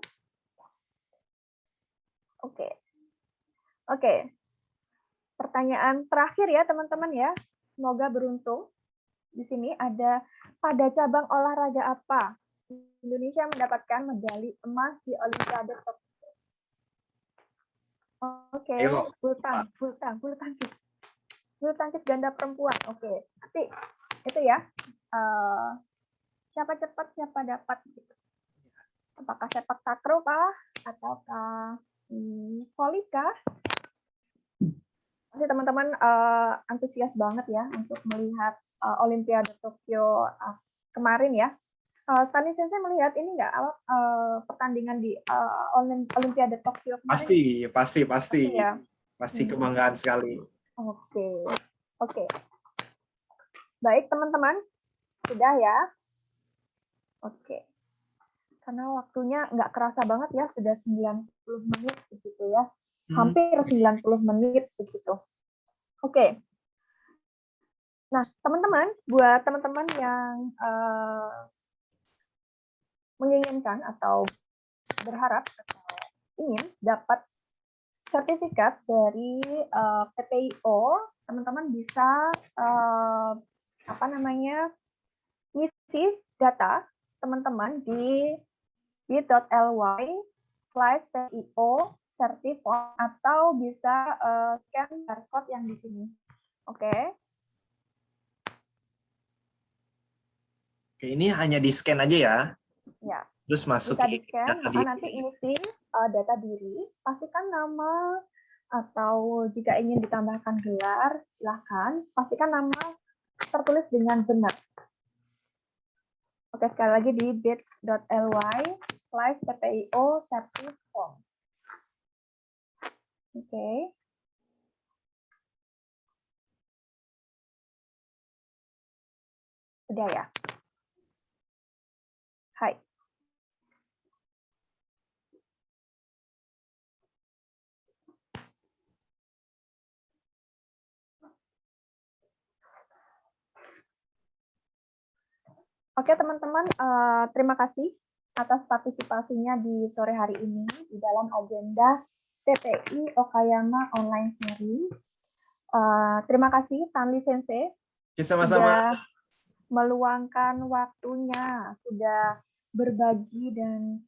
Oke. Pertanyaan terakhir ya, teman-teman ya. Semoga beruntung. Di sini ada, pada cabang olahraga apa Indonesia mendapatkan medali emas di Olimpiade Tokyo? Oke, bulu tangkis. Bulu tangkis ganda perempuan. Oke. Nanti itu ya. Siapa cepat, siapa dapat. Apakah sepak takraw kah? Ataukah voli kah? Pasti teman-teman antusias banget ya untuk melihat Olimpiade Tokyo kemarin ya. Tani Sensei melihat ini nggak pertandingan di Olimpiade Tokyo kemarin? Pasti ya. Pasti kebanggaan sekali. Oke. Baik teman-teman, sudah ya. Oke. Karena waktunya nggak kerasa banget ya, sudah 90 menit begitu ya. Hampir 90 menit begitu. Oke. Nah, teman-teman, buat teman-teman yang menginginkan atau berharap atau ingin dapat sertifikat dari PTIO, teman-teman bisa ngisi data teman-teman di bit.ly/PTIO certificate atau bisa scan barcode yang di sini. Oke, ini hanya di scan aja ya. Ya. Terus masuk bisa di scan, nanti isi data diri, pastikan nama atau jika ingin ditambahkan gelar, silahkan pastikan nama tertulis dengan benar. Oke, sekali lagi di bit.ly/PTIO certificate. Oke. Udah ya? Hai. Oke, teman-teman, terima kasih atas partisipasinya di sore hari ini di dalam agenda TPI Okayama Online Series. Terima kasih Tanli Sensei sudah meluangkan waktunya, sudah berbagi dan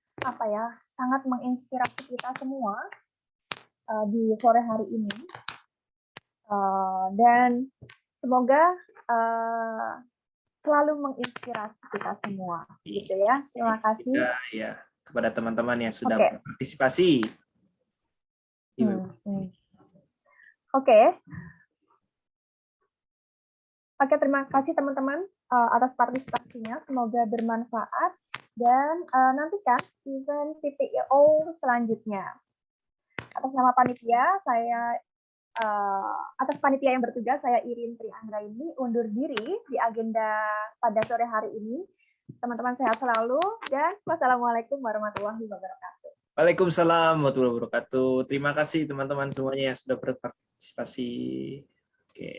sangat menginspirasi kita semua di sore hari ini. Dan semoga selalu menginspirasi kita semua, gitu ya. Terima kasih. Ya, kepada teman-teman yang sudah Oke. berpartisipasi. Oke. Oke, terima kasih teman-teman atas partisipasinya. Semoga bermanfaat dan nantikan event TPIO selanjutnya. Atas nama panitia, atas panitia yang bertugas, saya Irin Trianggraini undur diri di agenda pada sore hari ini. Teman-teman sehat selalu dan wassalamualaikum warahmatullahi wabarakatuh. Waalaikumsalam warahmatullahi wabarakatuh. Terima kasih teman-teman semuanya yang sudah berpartisipasi. Oke.